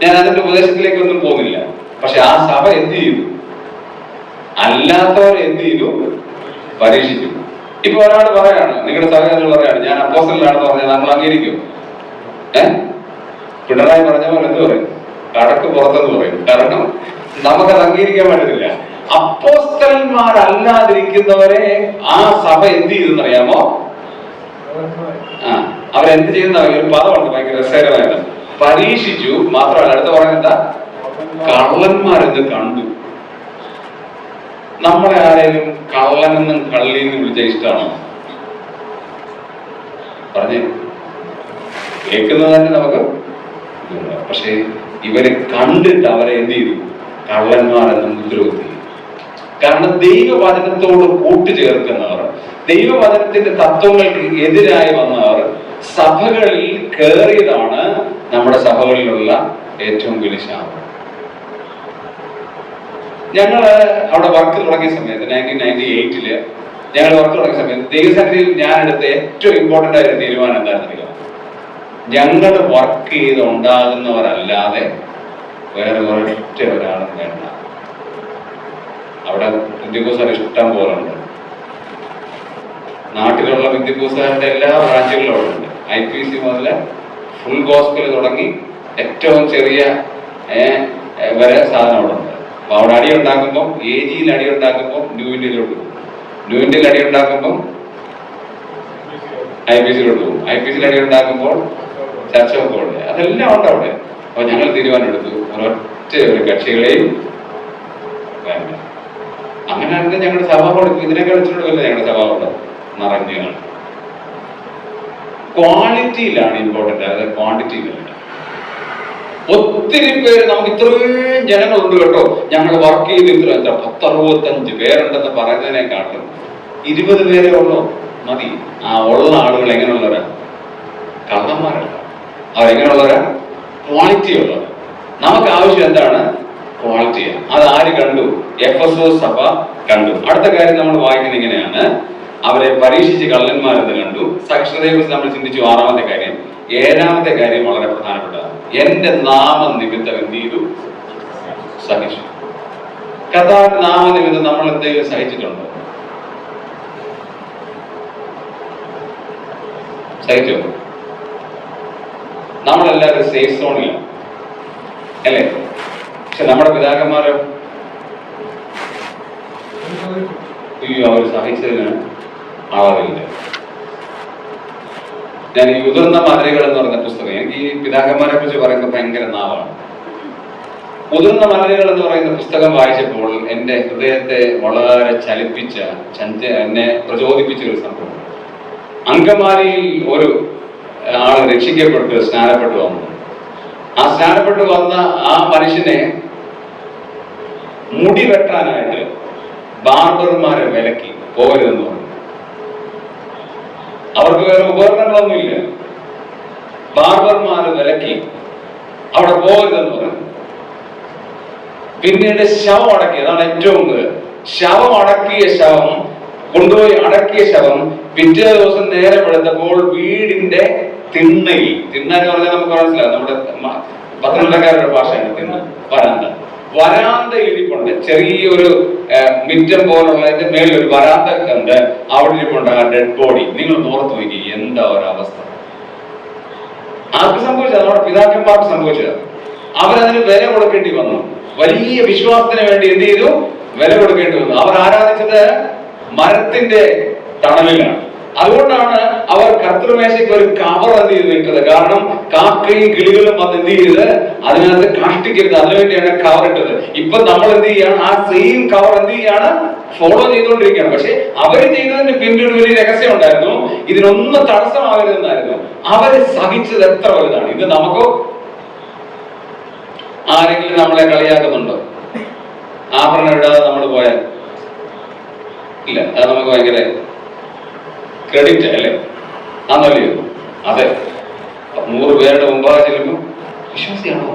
ഞാൻ അതിന്റെ ഉപദേശത്തിലേക്കൊന്നും പോകുന്നില്ല. പക്ഷെ ആ സഭ എന്ത് ചെയ്തു? അല്ലാത്തവർ എന്ത് ചെയ്തു? പരീക്ഷിച്ചു. ഇപ്പൊ ഒരാൾ പറയാണ്, നിങ്ങളുടെ സഹോദരങ്ങൾ പറയാണ്, ഞാൻ അപ്പോസ്തലനാണെന്ന് പറഞ്ഞാൽ നമ്മൾ അംഗീകരിക്കും? പിണറായി പറഞ്ഞ പോലെ എന്ത് പറയും? കടക്ക് പുറത്തെന്ന് പറയും. കാരണം നമുക്കത് അംഗീകരിക്കാൻ പറ്റത്തില്ല. അപ്പോസ്തലന്മാരല്ലാതിരിക്കുന്നവരെ ആ സഭ എന്ത് ചെയ്തെന്നറിയാമോ? അവരെന്ത് ചെയ്യുന്ന ഒരു പദമുണ്ട്, ഭയങ്കര രസകരമായത്. പരീക്ഷിച്ചു. മാത്രമല്ല അടുത്ത പറയുന്നത് എന്താ? കള്ളന്മാരെന്ന് കണ്ടു. നമ്മളെ ആരെങ്കിലും കള്ളനെന്നും കള്ളിന്നും വിളിച്ച ഇഷ്ടമാണോ? പറഞ്ഞേ, കേൾക്കുന്നത് തന്നെ നമുക്ക്. പക്ഷെ ഇവരെ കണ്ടിട്ട് അവരെ എന്ത് ചെയ്തു? കള്ളന്മാരെന്ന് മുദ്രകുത്തി. കാരണം ദൈവവചനത്തോട് കൂട്ടുചേർക്കുന്നവർ, ദൈവവചനത്തിന്റെ തത്വങ്ങൾക്ക് എതിരായി വന്നവർ സഭകളിൽ കയറിയതാണ് നമ്മുടെ സഭകളിലുള്ള ഏറ്റവും വലിയ ശാപം. ഞങ്ങള് അവിടെ വർക്ക് തുടങ്ങിയ സമയത്ത് 1998 ഞങ്ങൾ വർക്ക് തുടങ്ങിയ സമയത്ത് ദൈവസന്നിധിയിൽ ഞാൻ എടുത്ത ഏറ്റവും ഇമ്പോർട്ടന്റ് ആയ തീരുമാനം എന്തായിരുന്നു? ഞങ്ങൾ വർക്ക് ചെയ്ത് ഉണ്ടാകുന്നവരല്ലാതെ വേറെ ഒരൊറ്റ ഒരാളും വേണ്ട. അവിടെ ബിന്ദുക്കൂസാർ ഇഷ്ടം പോലെ ഉണ്ട്. നാട്ടിലുള്ള ബിന്ദുക്കൂസാരുടെ എല്ലാ ബ്രാഞ്ചുകളും അവിടെ ഉണ്ട്. IPC മുതൽ ഫുൾ ഗോസ്പൽ തുടങ്ങി ഏറ്റവും ചെറിയ വരെ സാധനം അവിടെ ഉണ്ട്. അപ്പൊ അവിടെ അടി ഉണ്ടാക്കുമ്പോൾ AGയിൽ അടി ഉണ്ടാക്കുമ്പോൾ ന്യൂ ഇന്ത്യയിലോട്ട് പോകും. ന്യൂ ഇന്ത്യയിൽ അടി ഉണ്ടാക്കുമ്പോൾ IPCയിലോട്ട് പോകും. IPCയിൽ അടി ഉണ്ടാക്കുമ്പോൾ ചർച്ച വെക്കുന്നുണ്ട്. അതെല്ലാം ഉണ്ട് അവിടെ. അപ്പൊ ഞങ്ങൾ തീരുമാനം എടുത്തു, ഒരൊറ്റ ഒരു കക്ഷികളെയും വേണ്ട. അങ്ങനെയാണെങ്കിൽ ഞങ്ങളുടെ സഭാപഠിപ്പ് ഇതിനേക്കാൾ ഇച്ചിരി വല്ല ഞങ്ങളുടെ സഭാപഠം നിറഞ്ഞാണ്. ക്വാളിറ്റിയിലാണ് ഇമ്പോർട്ടൻ്റ്, അതായത് ക്വാണ്ടിറ്റിയിലല്ല. ഒത്തിരി പേര്, നമുക്ക് ഇത്രയും ജനങ്ങളുണ്ട് കേട്ടോ, ഞങ്ങൾ വർക്ക് ചെയ്ത് ഇത്ര 10-65 പേരുണ്ടെന്ന് പറയുന്നതിനെക്കാട്ടും 20 പേരെ ഉള്ളോ മതി. ആ ഉള്ള ആളുകൾ എങ്ങനെയുള്ളവരാ? കള്ളന്മാരല്ല. അവരെങ്ങനെയുള്ളവരാ? ക്വാളിറ്റി ഉള്ളവർ. നമുക്ക് ആവശ്യം എന്താണ്? ക്വാളിറ്റിയാണ്. അത് ആര് കണ്ടു? എഫെസോസ് സഭ കണ്ടു. അടുത്ത കാര്യം നമ്മൾ വായിക്കുന്നത് ഇങ്ങനെയാണ്: അവരെ പരീക്ഷിച്ച് കള്ളന്മാരെന്ന് കണ്ടു. സഹിഷ്ണുതയെക്കുറിച്ച് നമ്മൾ ചിന്തിച്ചു. 6ാമത്തെ കാര്യം. 7ാമത്തെ കാര്യം വളരെ പ്രധാനപ്പെട്ടതാണ്. എന്റെ നാമനിമിത്തം എന്ത് ചെയ്തു? സഹിച്ചു. കർത്താവിന്റെ നാമനിമിത്തം നമ്മൾ എന്തെങ്കിലും സഹിച്ചിട്ടുണ്ടോ? സഹിച്ചോ? നമ്മളെല്ലാവരും സേഫ് സോണിലാണ് അല്ലേ? പക്ഷെ നമ്മുടെ പിതാക്കന്മാരോ? അവർ സഹിച്ചതിന് അളവില്ല. ഞാൻ ഈ ഉതിർന്ന മലരുകൾ എന്ന് പറഞ്ഞ പുസ്തകം, എനിക്ക് ഈ പിതാക്കന്മാരെ കുറിച്ച് പറയുന്നത് ഭയങ്കര നാവാണ്. ഉതിർന്ന മലരുകൾ എന്ന് പറയുന്ന പുസ്തകം വായിച്ചപ്പോൾ എൻ്റെ ഹൃദയത്തെ വളരെ ചലിപ്പിച്ച, എന്നെ പ്രചോദിപ്പിച്ച ഒരു സംഭവം. അങ്കമാലിയിൽ ഒരു ആള് രക്ഷിക്കപ്പെട്ട് സ്നാനപ്പെട്ടു വന്നു. ആ സ്നാനപ്പെട്ടു വന്ന ആ മനുഷ്യനെ മുടി വെട്ടാനായിട്ട് ബാർബർമാരെ വിലക്കി പോകരുതെന്ന് പറഞ്ഞു. അവർക്ക് വേറെ ഉപകരണങ്ങളൊന്നുമില്ല. ബാർബർമാരെ വിലക്കി അവിടെ പോകരുതെന്ന് പറഞ്ഞു. പിന്നീട് ശവം അടക്കി, അതാണ് ഏറ്റവും ശവം അടക്കിയ ശവം കൊണ്ടുപോയി അടക്കിയ ശവം പിറ്റേ ദിവസം നേരം വെളുത്തപ്പോൾ വീടിന്റെ തിണ്ണയിൽ, തിണ്ണ എന്ന് പറഞ്ഞാൽ നമുക്ക് മനസ്സിലാവും, നമ്മുടെ പത്തനംതിട്ടക്കാരുടെ ഭാഷയാണ് തിണ്ണ, വരാന്തയിൽ ഇരിപ്പുണ്ട്. ചെറിയൊരു മിറ്റം പോലുള്ള അതിന്റെ മേളിൽ ഒരു വരാന്ത ഉണ്ട്, അവിടെ ഇരിപ്പുണ്ട് ആ ഡെഡ് ബോഡി. നിങ്ങൾ ഓർത്ത് നോക്കി എന്താ ഒരവസ്ഥ. ആർക്ക് സംഭവിച്ചത്? നമ്മുടെ പിതാക്കന്മാർക്ക് സംഭവിച്ചത്. അവരതിന് വില കൊടുക്കേണ്ടി വന്നു. വലിയ വിശ്വാസത്തിന് വേണ്ടി എന്ത് ചെയ്തു? വില കൊടുക്കേണ്ടി വന്നു. അവർ ആരാധിച്ചത് മരത്തിന്റെ തണലിലാണ്. അതുകൊണ്ടാണ് അവർ കർത്തൃമേശയ്ക്ക് ഒരു കവർ എന്ത് ചെയ്ത് ഇട്ടത്. കാരണം കാക്കയും കിളികളും വന്ന് എന്ത് ചെയ്ത് അതിനകത്ത് കാഷ്ടിക്കരുത്, അതിനുവേണ്ടിയാണ് കവർ ഇട്ടത്. ഇപ്പൊ നമ്മൾ എന്ത് ചെയ്യാണ്? ആ സെയിം കവർ എന്ത് ചെയ്യാണ്? ഫോളോ ചെയ്തുകൊണ്ടിരിക്കുകയാണ്. പക്ഷെ അവര് ചെയ്തതിന് പിന്നീട് വലിയ രഹസ്യം ഉണ്ടായിരുന്നു. ഇതിനൊന്നും തടസ്സമാകരുതെന്നായിരുന്നു. അവര് സഹിച്ചത് എത്ര വലുതാണ്. ഇത് നമുക്കോ? ആരെങ്കിലും നമ്മളെ കളിയാക്കുന്നുണ്ടോ? ആഭരണം ഇടാതെ നമ്മൾ പോയാൽ ഇല്ല, അത് നമുക്ക് ഭയങ്കര ക്രെഡിറ്റ് അല്ലേ? ആണല്ലോ? അതെ. 100 പേരുടെ മുമ്പാകെ ചെല്ലുമ്പോൾ വിശ്വാസിയാണോ,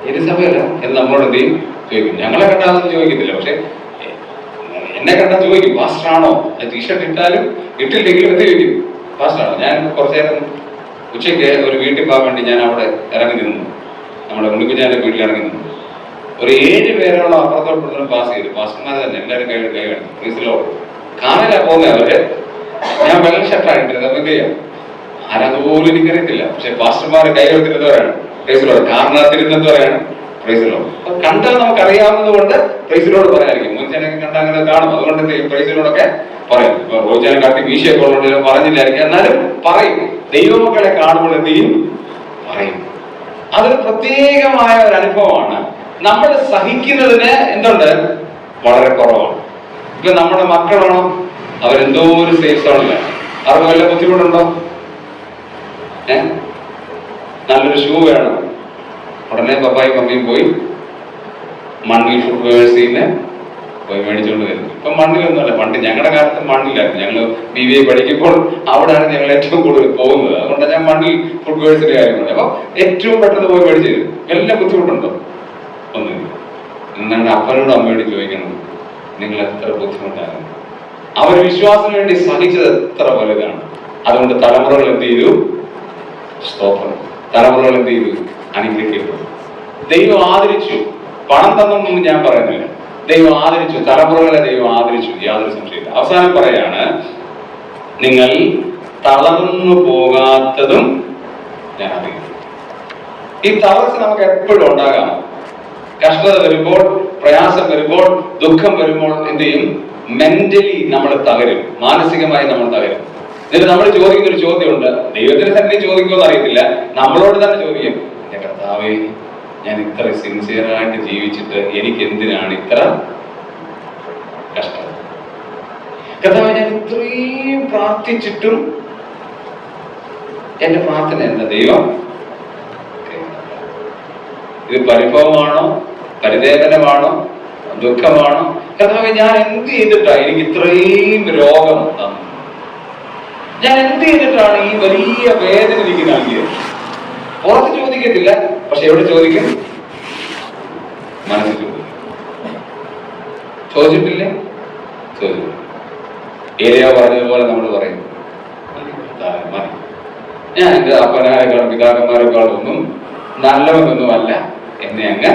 ഏത് സഭയല്ല എന്ന് നമ്മളോട് എന്ത് ചെയ്യും? ചോദിക്കും. ഞങ്ങളെ കണ്ടാലൊന്നും ചോദിക്കത്തില്ല, പക്ഷെ എന്നെ കണ്ടാൽ ചോദിക്കും, പാസ്റ്ററാണോ? ടീഷർട്ട് ഇട്ടാലും ഇട്ടില്ലെങ്കിലും എന്ത് ചോദിക്കും? പാസ്റ്ററാണോ? ഞാൻ കുറച്ചു നേരം ഉച്ചയ്ക്ക് ഒരു വീട്ടിൽ പോകാൻ വേണ്ടി ഞാൻ അവിടെ ഇറങ്ങി നിന്നു. നമ്മുടെ ഉണ്ണിക്കുഞ്ഞാന്റെ വീട്ടിൽ ഇറങ്ങി നിന്നു. ഒരു 7 പേരോളം അപ്പുറത്തോട്ട് പാസ് ചെയ്തു. പാസ്റ്റർമാർ തന്നെ എല്ലാവരും കൈ കാണിച്ചു. കാറിലാ പോകുന്നത് അവര്. ഞാൻ വെള്ള ഷർട്ടായിട്ട് എന്ത് ചെയ്യാം? ആരാതുപോലും എനിക്കറിയത്തില്ല. പക്ഷെ പാസ്റ്റർമാർ കൈ എടുത്തിരുന്നവരാണ്. പ്രൈസിലോട് കാറിനകത്തിരുന്നവരാണ്. പ്രൈസിലോട് കണ്ടാൽ നമുക്ക് അറിയാവുന്നത് കൊണ്ട് പ്രൈസിലോട് പറയാതിരിക്കും. മോചനൊക്കെ കണ്ടാൽ അങ്ങനെ കാണും. അതുകൊണ്ട് എന്ത് ചെയ്യും? പ്രൈസിലോടൊക്കെ പറയും. ഇപ്പൊ റോജാനെ കാട്ടി വീശയൊക്കെ ഉള്ളതുകൊണ്ട് പറഞ്ഞില്ലായിരിക്കും, എന്നാലും പറയും. ദൈവമക്കളെ കാണുമ്പോൾ എന്ത് ചെയ്യും? പറയും. അതൊരു പ്രത്യേകമായ ഒരു അനുഭവമാണ്. നമ്മൾ സഹിക്കുന്നതിന് എന്തുണ്ട്? വളരെ കുറവാണ്. ഇപ്പൊ നമ്മുടെ മക്കളാണോ? അവരെന്തോ ഒരു സേഫ് സോണില്ല. അവർക്ക് വല്ല ബുദ്ധിമുട്ടുണ്ടോ? നല്ലൊരു ഷൂ വേണം, ഉടനെ പപ്പായും മമ്മിയും പോയി മണ്ണിൽ ഫുട്വേഴ്സിന്ന് പോയി മേടിച്ചുകൊണ്ട് വരും. ഇപ്പൊ മണ്ണിലൊന്നുമല്ല. പണ്ട് ഞങ്ങളുടെ കാലത്ത് മണ്ണിലായിരുന്നു. ഞങ്ങൾ BBA പഠിക്കുമ്പോൾ അവിടെയാണ് ഞങ്ങൾ ഏറ്റവും കൂടുതൽ പോകുന്നത്. അതുകൊണ്ട് ഞാൻ മണ്ണിൽ ഫുട്വേഴ്സിന്റെ കാര്യം പറഞ്ഞു. അപ്പൊ ഏറ്റവും പെട്ടെന്ന് പോയി മേടിച്ചു തരും. വല്ല ബുദ്ധിമുട്ടുണ്ടോ? ഒന്നുമില്ല. നിങ്ങളുടെ അപ്പനോടും അമ്മയോടും ചോദിക്കണം, നിങ്ങൾ എത്ര ബുദ്ധിമുട്ടാണ്. അവർ വിശ്വാസത്തിന് വേണ്ടി സഹിച്ചത് എത്ര വലുതാണ്. അതുകൊണ്ട് തലമുറകൾ എന്ത് ചെയ്തു? സ്തോത്രം. തലമുറകൾ എന്ത് ചെയ്തു? അനുഗ്രഹിക്കപ്പെട്ടു. ദൈവം ആദരിച്ചു. പണം തന്നൊന്നും ഞാൻ പറയുന്നില്ല. ദൈവം ആദരിച്ചു. തലമുറകളെ ദൈവം ആദരിച്ചു, യാതൊരു സംശയമില്ല. അവസാനം പറയാണ്, നിങ്ങൾ തളർന്നു പോകാത്തതും ഞാൻ അറിയുന്നു. ഈ തളർച്ച നമുക്ക് എപ്പോഴും ഉണ്ടാകാം. കഷ്ടത വരുമ്പോൾ, പ്രയാസം വരുമ്പോൾ, ദുഃഖം വരുമ്പോൾ എന്ത് ചെയ്യും? മെന്റലി നമ്മൾ തകരും, മാനസികമായി നമ്മൾ തകരും. എന്നിട്ട് നമ്മൾ ചോദിക്കുന്ന ഒരു ചോദ്യമുണ്ട്. ദൈവത്തിന് തന്നെ ചോദിക്കുമെന്ന് അറിയത്തില്ല, നമ്മളോട് തന്നെ ചോദിക്കും, എന്റെ കർത്താവേ, ഞാൻ ഇത്ര സിൻസിയറായിട്ട് ജീവിച്ചിട്ട് എനിക്ക് എന്തിനാണ് ഇത്ര കഷ്ടം. കർത്താവേ, ഞാൻ ഇത്രയും പ്രാർത്ഥിച്ചിട്ടും എന്റെ പ്രാർത്ഥന എന്താ ദൈവം? ഇത് പരിഭവമാണോ, പരിദേവനമാണോ, ദുഃഖമാണോ? കർത്താവേ, ഞാൻ എന്ത് ചെയ്തിട്ടാ എനിക്ക് ഇത്രയും രോഗം തന്നു? ഞാൻ എന്ത് ചെയ്തിട്ടാണ് ഈ വലിയ വേദന എനിക്ക് നൽകിയത്? പുറത്ത് ചോദിക്കത്തില്ല, പക്ഷെ എവിടെ ചോദിക്കും? മനസ്സിൽ ചോദിക്കും. ചോദിച്ചിട്ടില്ലേ? ചോദിക്കും. ഏരിയ പറഞ്ഞതുപോലെ നമ്മൾ പറയും, മതി, ഞാൻ എൻ്റെ അപ്പനാരെക്കാളും പിതാക്കന്മാരെക്കാളും ഒന്നും നല്ലവനൊന്നുമല്ല, എന്നെ അങ്ങ്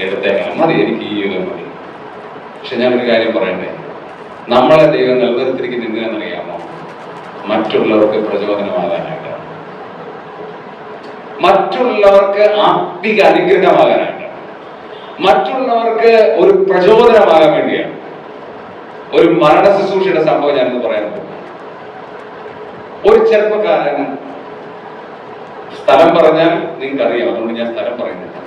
എടുത്തേക്കണം, മതി, എനിക്ക് ഈ യുഗം മതി. പക്ഷെ ഞാനൊരു കാര്യം പറയണ്ടേ, നമ്മളെ ദൈവം നിലനിർത്തിരിക്കുന്ന എന്തിനാണെന്നറിയാമോ? മറ്റുള്ളവർക്ക് പ്രചോദനമാകാനായിട്ട്, മറ്റുള്ളവർക്ക് ആത്മിക അനുഗ്രഹമാകാനായിട്ട്, മറ്റുള്ളവർക്ക് ഒരു പ്രചോദനമാകാൻ വേണ്ടിയാണ്. ഒരു മരണ ശുശ്രൂഷയുടെ സംഭവം ഞാനിന്ന് പറയാൻ പോകും. ഒരു ചെറുപ്പക്കാരൻ, സ്ഥലം പറഞ്ഞാൽ നിങ്ങൾക്ക് അറിയാം, അതുകൊണ്ട് ഞാൻ സ്ഥലം പറയുന്നില്ല.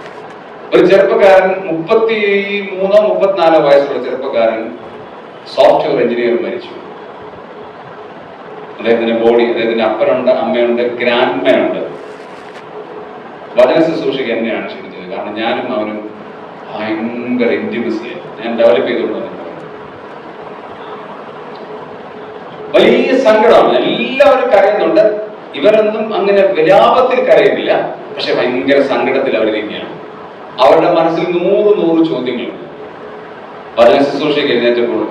ഒരു ചെറുപ്പക്കാരൻ, 33-34 വയസ്സുള്ള ചെറുപ്പക്കാരൻ, സോഫ്റ്റ്വെയർ എഞ്ചിനീയർ മരിച്ചു. അദ്ദേഹത്തിന്റെ ബോഡി, അദ്ദേഹത്തിന്റെ അപ്പനുണ്ട്, അമ്മയുണ്ട്, ഗ്രാൻഡ്മയുണ്ട്. വചന ശുശ്രൂഷയ്ക്ക് എന്നെയാണ് ക്ഷണിച്ചത്. കാരണം ഞാനും അവനും ഭയങ്കര ഇന്റിമസിയായി ഞാൻ ഡെവലപ്പ് ചെയ്തുകൊണ്ട് വലിയ സങ്കടമാണ്. എല്ലാവരും കരയുന്നുണ്ട്. ഇവരൊന്നും അങ്ങനെ വിലാപത്തിൽ കരയുന്നില്ല, പക്ഷെ ഭയങ്കര സങ്കടത്തിൽ അവരിരിക്കുകയാണ്. അവരുടെ മനസ്സിൽ 100 ചോദ്യങ്ങളുണ്ട്. വചന ശുശ്രൂഷയ്ക്ക് എഴുന്നേറ്റപ്പോൾ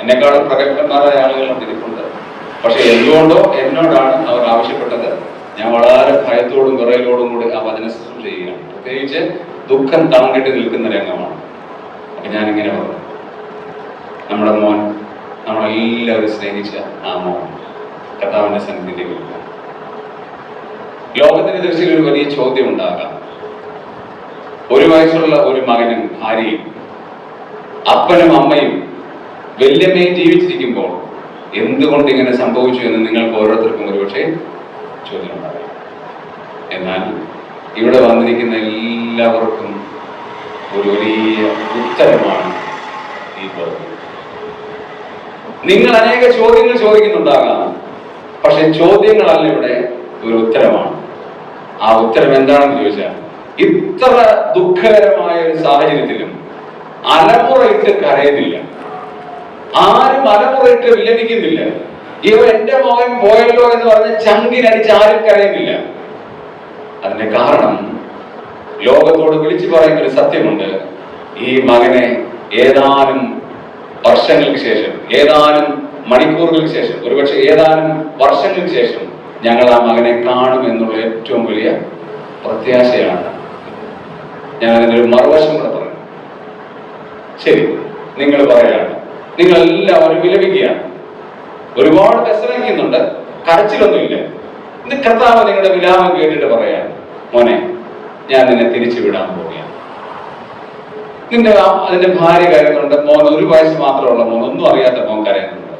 എന്നെക്കാളും പ്രഗത്ഭന്മാരായ ആളുകളും ഇരിപ്പുണ്ട്. പക്ഷെ എന്തുകൊണ്ടോ എന്നോടാണ് അവർ ആവശ്യപ്പെട്ടത്. ഞാൻ വളരെ ഭയത്തോടും വിറയലോടും കൂടി ആ വചന ശുശ്രൂഷ ചെയ്യുകയാണ്. പ്രത്യേകിച്ച് ദുഃഖം താങ്ങിട്ട് നിൽക്കുന്ന രംഗമാണ്. അപ്പൊ ഞാനിങ്ങനെ പറഞ്ഞു, നമ്മുടെ മോൻ, നമ്മളെല്ലാവരും സ്നേഹിച്ച ആ മോൻ കർത്താവിന്റെ സന്നിധിയിൽ വിളിക്കും. ലോകത്തിന്റെ ദൃഷ്ടിയിൽ ഒരു വലിയ ചോദ്യം ഉണ്ടാകാം. 1 വയസ്സുള്ള ഒരു മകനും ഭാര്യയും അപ്പനും അമ്മയും വല്യമ്മയും ജീവിച്ചിരിക്കുമ്പോൾ എന്തുകൊണ്ട് ഇങ്ങനെ സംഭവിച്ചു എന്ന് നിങ്ങൾക്ക് ഓരോരുത്തർക്കും ഒരുപക്ഷെ ചോദ്യം ഉണ്ടാകാം. എന്നാൽ ഇവിടെ വന്നിരിക്കുന്ന എല്ലാവർക്കും ഒരു വലിയ ഉത്തരമാണ് ഈ പറഞ്ഞത്. നിങ്ങൾ അനേക ചോദ്യങ്ങൾ ചോദിക്കുന്നുണ്ടാകാം, പക്ഷെ ചോദ്യങ്ങളല്ല ഇവിടെ, ഒരു ഉത്തരമാണ്. ആ ഉത്തരം എന്താണെന്ന് ചോദിച്ചാൽ, ഇത്ര ദുഃഖകരമായ ഒരു സാഹചര്യത്തിലും അലമുറയിട്ട് കരയുന്നില്ല, ആരും അലമുറയിട്ട് വിലപിക്കുന്നില്ല. എന്റെ മകൻ പോയല്ലോ എന്ന് പറഞ്ഞ് ചങ്കിനടിച്ച് ആരും കരയുന്നില്ല. അതിന്റെ കാരണം ലോകത്തോട് വിളിച്ചു പറയുന്ന ഒരു സത്യമുണ്ട്. ഈ മകനെ ഏതാനും വർഷങ്ങൾക്ക് ശേഷം, ഏതാനും മണിക്കൂറുകൾക്ക് ശേഷം, ഒരുപക്ഷെ ഏതാനും വർഷങ്ങൾക്ക് ശേഷം ഞങ്ങൾ ആ മകനെ കാണും എന്നുള്ള ഏറ്റവും വലിയ പ്രത്യാശയാണ്. ഞാൻ അതിൻ്റെ ഒരു മറുവശം കൂടെ പറഞ്ഞു. ശരി, നിങ്ങൾ പറയാണ്, നിങ്ങൾ എല്ലാവരും വിലപിക്കുകയാണ്, ഒരുപാട് വ്യസനിക്കുന്നുണ്ട്, കരച്ചിലൊന്നുമില്ല. ഇത് കർത്താവ് നിങ്ങളുടെ വിലാപം കേട്ടിട്ട് പറയാണ്, മോനെ, ഞാൻ നിന്നെ തിരിച്ചു വിടാൻ പോവുകയാണ്. അതിന്റെ ഭാര്യ കരയുന്നുണ്ട്, മോൻ 1 വയസ്സ് മാത്രമുള്ള മോൻ, ഒന്നും അറിയാത്ത മോൻ കരയുന്നുണ്ട്.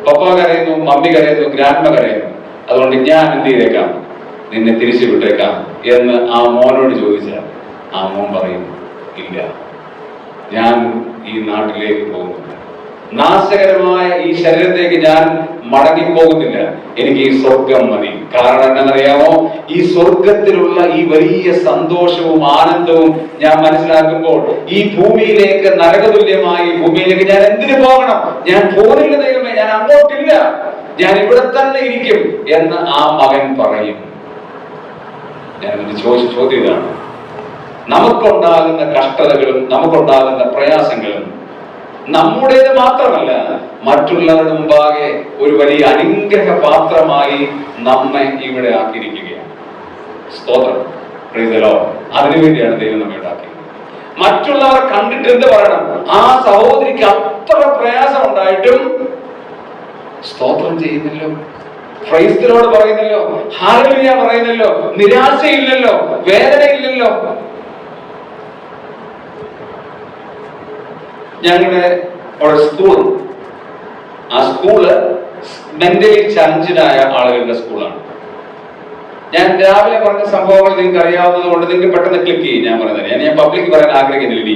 പപ്പ കരയുന്നു, മമ്മി കരയുന്നു, ഗ്രാൻഡ്മ കരയുന്നു. അതുകൊണ്ട് ഞാൻ എന്ത് ചെയ്തേക്കാം, നിന്നെ തിരിച്ചു വിട്ടേക്കാം എന്ന് ആ മോനോട് ചോദിച്ചാൽ ആ മോൻ പറയും, ഇല്ല, ഞാൻ ഈ നാട്ടിലേക്ക് പോകുന്നില്ല, നാശകരമായ ഈ ശരീരത്തേക്ക് ഞാൻ മടങ്ങിപ്പോകുന്നില്ല, എനിക്ക് ഈ സ്വർഗം മതി. കാരണം എന്താണെന്നറിയാമോ? ഈ സ്വർഗത്തിലുള്ള ഈ വലിയ സന്തോഷവും ആനന്ദവും ഞാൻ മനസ്സിലാക്കുമ്പോൾ ഈ ഭൂമിയിലേക്ക്, നരകതുല്യമായ ഈ ഭൂമിയിലേക്ക് ഞാൻ എന്തിനു പോകണം? ഞാൻ പോകുന്നില്ല ദൈവമേ, ഞാൻ അങ്ങോട്ടില്ല, ഞാൻ ഇവിടെ തന്നെ ഇരിക്കും എന്ന് ആ മകൻ പറയും. ഞാൻ ചോദിച്ച ചോദ്യം ഇതാണ്. നമുക്കുണ്ടാകുന്ന കഷ്ടതകളും നമുക്കുണ്ടാകുന്ന പ്രയാസങ്ങളും നമ്മുടേത് മാത്രമല്ല, മറ്റുള്ളവരുടെ മുമ്പാകെ ഒരു വലിയ അനുഗ്രഹ പാത്രമായി നമ്മെ ഇവിടെ ആക്കിയിരിക്കുകയാണ്. സ്തോത്രം, പ്രൈസ് ദി ലോർഡ്. അതിനുവേണ്ടിയാണ് ദൈവം നമ്മെ ഉണ്ടാക്കിയത്. മറ്റുള്ളവർ കണ്ടിട്ട് എന്ത് പറയണം? ആ സഹോദരിക്ക് അത്ര പ്രയാസം ഉണ്ടായിട്ടും സ്തോത്രം ചെയ്യുന്നല്ലോ, പ്രൈസ് ദി ലോർഡ് പറയുന്നല്ലോ, ഹല്ലേലൂയ പറയുന്നല്ലോ, നിരാശയില്ലല്ലോ, വേദനയില്ലല്ലോ. ഞങ്ങളുടെ ഒരു സ്കൂൾ, ആ സ്കൂള് മെന്റലി ചലഞ്ചഡ് ആയ ആളുകളുടെ സ്കൂളാണ്. ഞാൻ രാവിലെ പറഞ്ഞ സംഭവങ്ങൾ നിങ്ങൾക്ക് അറിയാവുന്നത് കൊണ്ട് നിങ്ങൾക്ക് പെട്ടെന്ന് ക്ലിക്ക് ചെയ്യും. ഞാൻ പറഞ്ഞത് ഞാൻ പബ്ലിക് പറയാൻ ആഗ്രഹിക്കുന്നില്ല.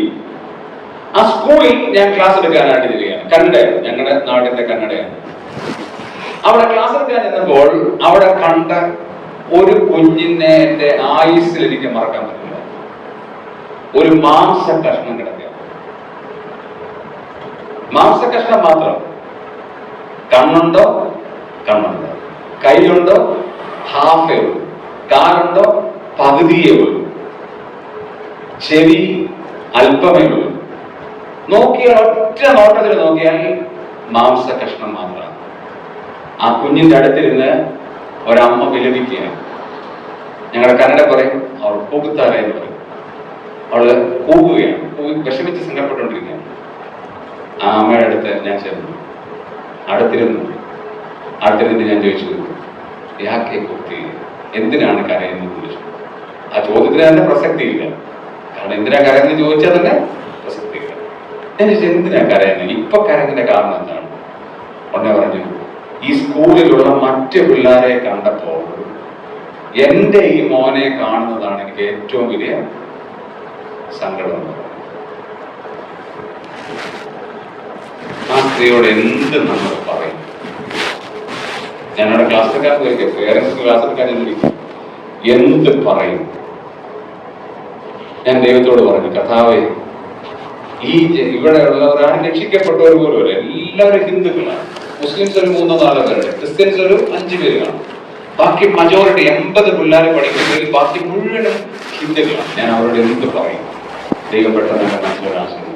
ആ സ്കൂളിൽ ഞാൻ ക്ലാസ് എടുക്കാനായിട്ട് ഇരിക്കുകയാണ്. കന്നഡയാണ്, ഞങ്ങളുടെ നാടിന്റെ കന്നഡയാണ്. അവിടെ ക്ലാസ് എടുക്കാൻ ചെന്നപ്പോൾ അവിടെ കണ്ട ഒരു കുഞ്ഞിനെ എന്റെ ആയുസ്സിൽ എനിക്ക് മറക്കാൻ പറ്റില്ല. ഒരു മാംസ കഷ്ണം കിടക്കുക, മാംസ കഷ്ണം മാത്രം. കണ്ണുണ്ടോ? കണ്ണുണ്ടോ. കൈയുണ്ടോ? ഹാഫേ ഉള്ളൂ. കാലുണ്ടോ? പകുതിയേ ഉള്ളൂ. ചെവി അല്പമേ ഉള്ളൂ. നോക്കിയാൽ ഒറ്റ നോട്ടത്തിൽ നോക്കിയാൽ മാംസ കഷ്ണം മാത്രമാണ്. ആ കുഞ്ഞിന്റെ അടുത്തിരുന്ന് ഒരമ്മ വിലപിക്കുകയാണ്. ഞങ്ങളുടെ കന്നഡ പറയും അവൾ കൂകുത്താറ എന്ന് പറയും. അവള് കൂകുകയാണ്, വിഷമിച്ച് സങ്കടപ്പെട്ടുകൊണ്ടിരിക്കുകയാണ്. ആ അമ്മയുടെ അടുത്ത് ഞാൻ ചെന്നു, അടുത്തിരുന്ന് ഞാൻ ചോദിച്ചു, യാക്കെ കുത്തി, എന്തിനാണ് കരയുന്നത് ചോദിച്ചു. ആ ചോദ്യത്തിന് തന്നെ പ്രസക്തിയില്ല. കാരണം എന്തിനാ കരയുന്നത് ചോദിച്ചാൽ തന്നെ പ്രസക്തിയില്ല. ഞാൻ ചോദിച്ചു, എന്തിനാ കരയുന്നത്, ഇപ്പൊ കരയുന്നതിന്റെ കാരണം എന്താണ്? ഉടനെ പറഞ്ഞു, ഈ സ്കൂളിലുള്ള മറ്റ് പിള്ളേരെ കണ്ടപ്പോൾ എന്റെ ഈ മോനെ കാണുന്നതാണ് എനിക്ക് ഏറ്റവും വലിയ സങ്കടം. ആ സ്ത്രീയോട് എന്ത് നമ്മൾ പറയും? ഞാനവിടെ ക്ലാസ് എടുക്കാൻ പോയിരിക്കും, പേരൻസ് ക്ലാസ് എടുക്കാൻ എന്നിരിക്കും. എന്ത് പറയും? ഞാൻ ദൈവത്തോട് പറഞ്ഞു, കർത്താവേ, ഈ ഇവിടെ ഉള്ളവരാണ് രക്ഷിക്കപ്പെട്ടവർ പോലും എല്ലാവരും ഹിന്ദുക്കളാണ്. മുസ്ലിംസ് ഒരു 3-4 പേരുണ്ട്, ക്രിസ്ത്യൻസ് ഒരു 5 പേര് കാണും. ബാക്കി മജോറിറ്റി 80 പിള്ളേർ പഠിക്കുന്നതിൽ ബാക്കി മുഴുവനും ഹിന്ദുക്കളാണ്. ഞാൻ അവരോട് എന്ത് പറയും? ദൈവം പെട്ടെന്ന് എന്റെ മനസ്സിലൊരാശയം.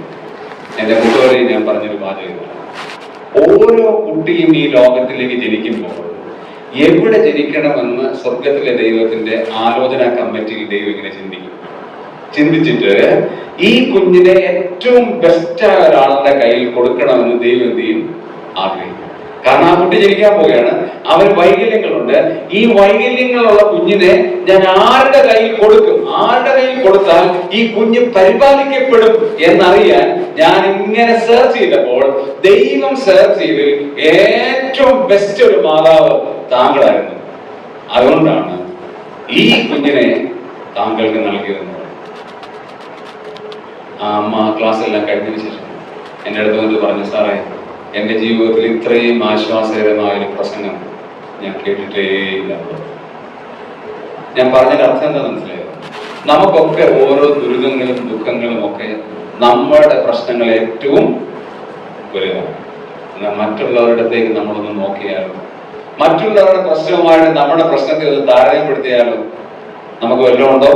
എന്റെ കൂട്ടുകാരെ ഞാൻ പറഞ്ഞൊരു വാചകം, ഓരോ കുട്ടിയും ഈ ലോകത്തിലേക്ക് ജനിക്കുമ്പോൾ എവിടെ ജനിക്കണമെന്ന് സ്വർഗത്തിലെ ദൈവത്തിന്റെ ആലോചന കമ്മിറ്റിയിൽ ദൈവം ഇങ്ങനെ ചിന്തിച്ചിട്ട് ഈ കുഞ്ഞിനെ ഏറ്റവും ബെസ്റ്റായ ഒരാളുടെ കയ്യിൽ കൊടുക്കണമെന്ന് ദൈവം എന്ത് ചെയ്യും? ആഗ്രഹിക്കും. കാരണം ആ കുട്ടി ജനിക്കാൻ പോവുകയാണ്, അവന് വൈകല്യങ്ങളുണ്ട്. ഈ വൈകല്യങ്ങളുള്ള കുഞ്ഞിനെ ഞാൻ ആരുടെ കയ്യിൽ കൊടുക്കും? ആരുടെ കയ്യിൽ കൊടുത്താൽ ഈ കുഞ്ഞ് പരിപാലിക്കപ്പെടും എന്നറിയാൻ ഞാൻ ഇങ്ങനെ സെർച്ച് ചെയ്തപ്പോൾ ദൈവം സെർച്ച് ചെയ്ത് ഏറ്റവും ബെസ്റ്റ് ഒരു മാതാവ് താങ്കളായിരുന്നു. അതുകൊണ്ടാണ് ഈ കുഞ്ഞിനെ താങ്കൾക്ക് നൽകിയതെന്ന്. ആ അമ്മ ക്ലാസ് എല്ലാം കഴിഞ്ഞതിന് ശേഷം എൻ്റെ അടുത്ത് വന്നിട്ട് പറഞ്ഞു, സാറേ, എൻ്റെ ജീവിതത്തിൽ ഇത്രയും ആശ്വാസകരമായ ഒരു പ്രസംഗം ഞാൻ കേട്ടിട്ടേയില്ല. ഞാൻ പറഞ്ഞതിന്റെ അർത്ഥം എന്താ മനസ്സിലായോ? നമുക്കൊക്കെ ഓരോ ദുരിതങ്ങളും ദുഃഖങ്ങളും ഒക്കെ നമ്മുടെ പ്രശ്നങ്ങൾ ഏറ്റവും വലുതാണ്. എന്നാൽ മറ്റുള്ളവരുടെ അടുത്തേക്ക് നമ്മളൊന്ന് നോക്കിയാലോ, മറ്റുള്ളവരുടെ പ്രശ്നവുമായിട്ട് നമ്മുടെ പ്രശ്നത്തെ ഒന്ന് താരതമ്യപ്പെടുത്തിയാലോ നമുക്ക് വല്ലതും ഉണ്ടോ?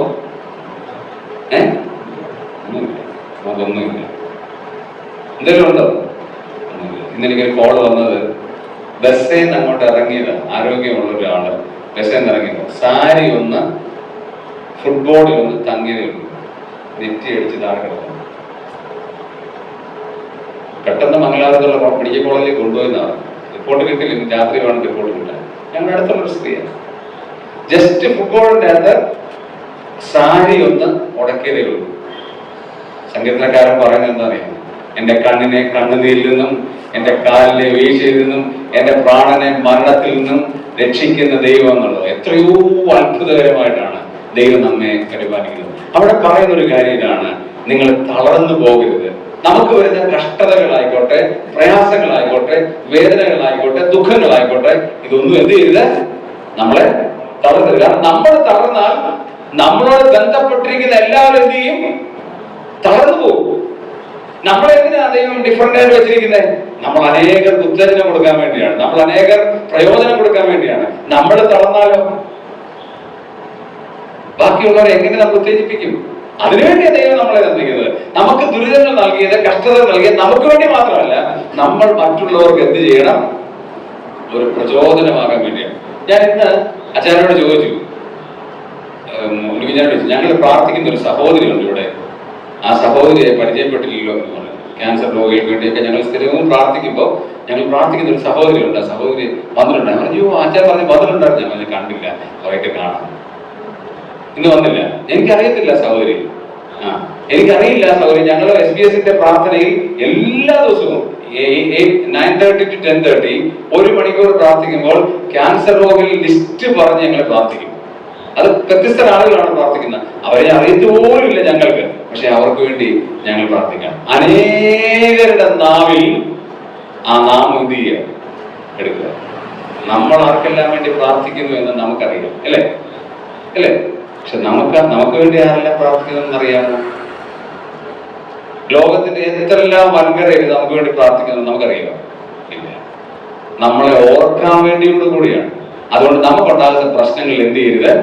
നമുക്കൊന്നുമില്ല. എന്തെങ്കിലും ഉണ്ടോ? ഇന്നെനിക്കൊരു കോൾ വന്നത്, ബസ്സിൽ നിന്ന് അങ്ങോട്ട് ഇറങ്ങിയത്, ആരോഗ്യമുള്ള ഒരാള് ബസ്സിൽ നിന്ന് ഇറങ്ങിയത്, സാരി ഒന്ന് ഫുട്ബോളിൽ ഒന്ന് തങ്ങിയതേ ഉള്ളൂ, നെറ്റി അടിച്ച് താഴെ കിടന്നു. പെട്ടെന്ന് മംഗലാപുരത്തുള്ള മെഡിക്കൽ കോളേജിൽ കൊണ്ടുപോയെന്നാണ് റിപ്പോർട്ട് കിട്ടില്ല. രാത്രി വേണം റിപ്പോർട്ട് കിട്ടാൻ. ഞങ്ങളുടെ അടുത്തുള്ളൊരു സ്ത്രീയാണ്. ജസ്റ്റ് ഫുട്ബോളിന്റെ അകത്ത് സാരി ഒന്ന് ഉടക്കിയതേ ഉള്ളൂ. സംഗീതക്കാരൻ പറയുന്നത് എന്താ അറിയാം? എന്റെ കണ്ണിനെ കണ്ണുനീരിൽ നിന്നും, എന്റെ കാലിനെ വീഴ്ചയിൽ നിന്നും, എന്റെ പ്രാണനെ മരണത്തിൽ നിന്നും രക്ഷിക്കുന്ന ദൈവം എന്നുള്ളത് എത്രയോ അത്ഭുതകരമായിട്ടാണ് ദൈവം നമ്മെ പരിപാലിക്കുന്നത്. അവിടെ പറയുന്ന ഒരു കാര്യം ഇതാണ്, നിങ്ങൾ തളർന്നു പോകരുത്. നമുക്ക് വരുന്ന കഷ്ടതകളായിക്കോട്ടെ, പ്രയാസങ്ങളായിക്കോട്ടെ, വേദനകളായിക്കോട്ടെ, ദുഃഖങ്ങളായിക്കോട്ടെ, ഇതൊന്നും എന്ത് ചെയ്യരുത്, നമ്മളെ തളർത്തരുത്. കാരണം നമ്മൾ തളർന്നാൽ നമ്മളോട് ബന്ധപ്പെട്ടിരിക്കുന്ന എല്ലാവരും എന്ത് ചെയ്യും? തളർന്നു പോകും. നമ്മളെന്തിനാണ് ദൈവം ഡിഫറെന്റ് ആയിട്ട് വെച്ചിരിക്കുന്നത്? നമ്മൾ അനേകർക്ക് ഉത്തേജനം കൊടുക്കാൻ വേണ്ടിയാണ്, നമ്മൾ അനേകർ പ്രയോജനം കൊടുക്കാൻ വേണ്ടിയാണ്. നമ്മൾ തളർന്നാലോ ബാക്കിയുള്ളവരെ എങ്ങനെ നമ്മൾ ഉത്തേജിപ്പിക്കും? അതിനുവേണ്ടിയാണ് ദൈവം നമ്മളെ തന്നിരിക്കുന്നത്. നമുക്ക് ദുരിതങ്ങൾ നൽകിയത്, കഷ്ടതകൾ നൽകിയത് നമുക്ക് വേണ്ടി മാത്രമല്ല, നമ്മൾ മറ്റുള്ളവർക്ക് എന്ത് ചെയ്യണം? ഒരു പ്രചോദനമാകാൻ വേണ്ടിയാണ്. ഞാൻ ഇന്ന് അച്ഛനോട് ചോദിച്ചു, ഞങ്ങൾ പ്രാർത്ഥിക്കുന്ന ഒരു സഹോദരിയുണ്ട് ഇവിടെ, ആ സഹോദരിയെ പരിചയപ്പെട്ടില്ലല്ലോ എന്ന് പറഞ്ഞു. ക്യാൻസർ രോഗികൾക്ക് വേണ്ടിയൊക്കെ ഞങ്ങൾ സ്ഥിരവും പ്രാർത്ഥിക്കുമ്പോൾ ഞങ്ങൾ പ്രാർത്ഥിക്കുന്ന ഒരു സഹോദരിയുണ്ട്. ആ സഹോദരി വന്നിട്ടുണ്ടായി. പറഞ്ഞു, അച്ഛൻ പറഞ്ഞ് വന്നിട്ടുണ്ടായിരുന്നു. ഞാൻ പറഞ്ഞു, കണ്ടില്ല, അവരൊക്കെ കാണാം. ഇന്ന് വന്നില്ല. എനിക്കറിയത്തില്ല സഹോദരി, എനിക്കറിയില്ല സഹോദരി. ഞങ്ങൾ SBS പ്രാർത്ഥനയിൽ എല്ലാ ദിവസവും 9:30 to 10:30 1 മണിക്കൂർ പ്രാർത്ഥിക്കുമ്പോൾ ക്യാൻസർ രോഗികൾ ലിസ്റ്റ് പറഞ്ഞ് ഞങ്ങൾ പ്രാർത്ഥിക്കും. അത് വ്യത്യസ്ത ആളുകളാണ് പ്രാർത്ഥിക്കുന്നത്. അവരെ അറിയത്ത് പോലും ഇല്ല ഞങ്ങൾക്ക്. പക്ഷെ അവർക്ക് വേണ്ടി ഞങ്ങൾ പ്രാർത്ഥിക്കാം. അനേകരുടെ നാവിൽ ആ നാമം എന്ത് ചെയ്യുക, എടുക്കുക. നമ്മൾ ആർക്കെല്ലാം വേണ്ടി പ്രാർത്ഥിക്കുന്നു എന്ന് നമുക്കറിയാം, അല്ലേ അല്ലേ? പക്ഷെ നമുക്ക് വേണ്ടി ആരെല്ലാം പ്രാർത്ഥിക്കുന്നതെന്ന് അറിയാമോ? ലോകത്തിന്റെ എത്രയെല്ലാം വൻകരയിൽ നമുക്ക് വേണ്ടി പ്രാർത്ഥിക്കുന്നത് നമുക്കറിയാമോ? ഇല്ല. നമ്മളെ ഓർക്കാൻ വേണ്ടിയോട് കൂടിയാണ്. അതുകൊണ്ട് നമുക്കുണ്ടാകുന്ന പ്രശ്നങ്ങൾ എന്ത് ചെയ്യരുത്,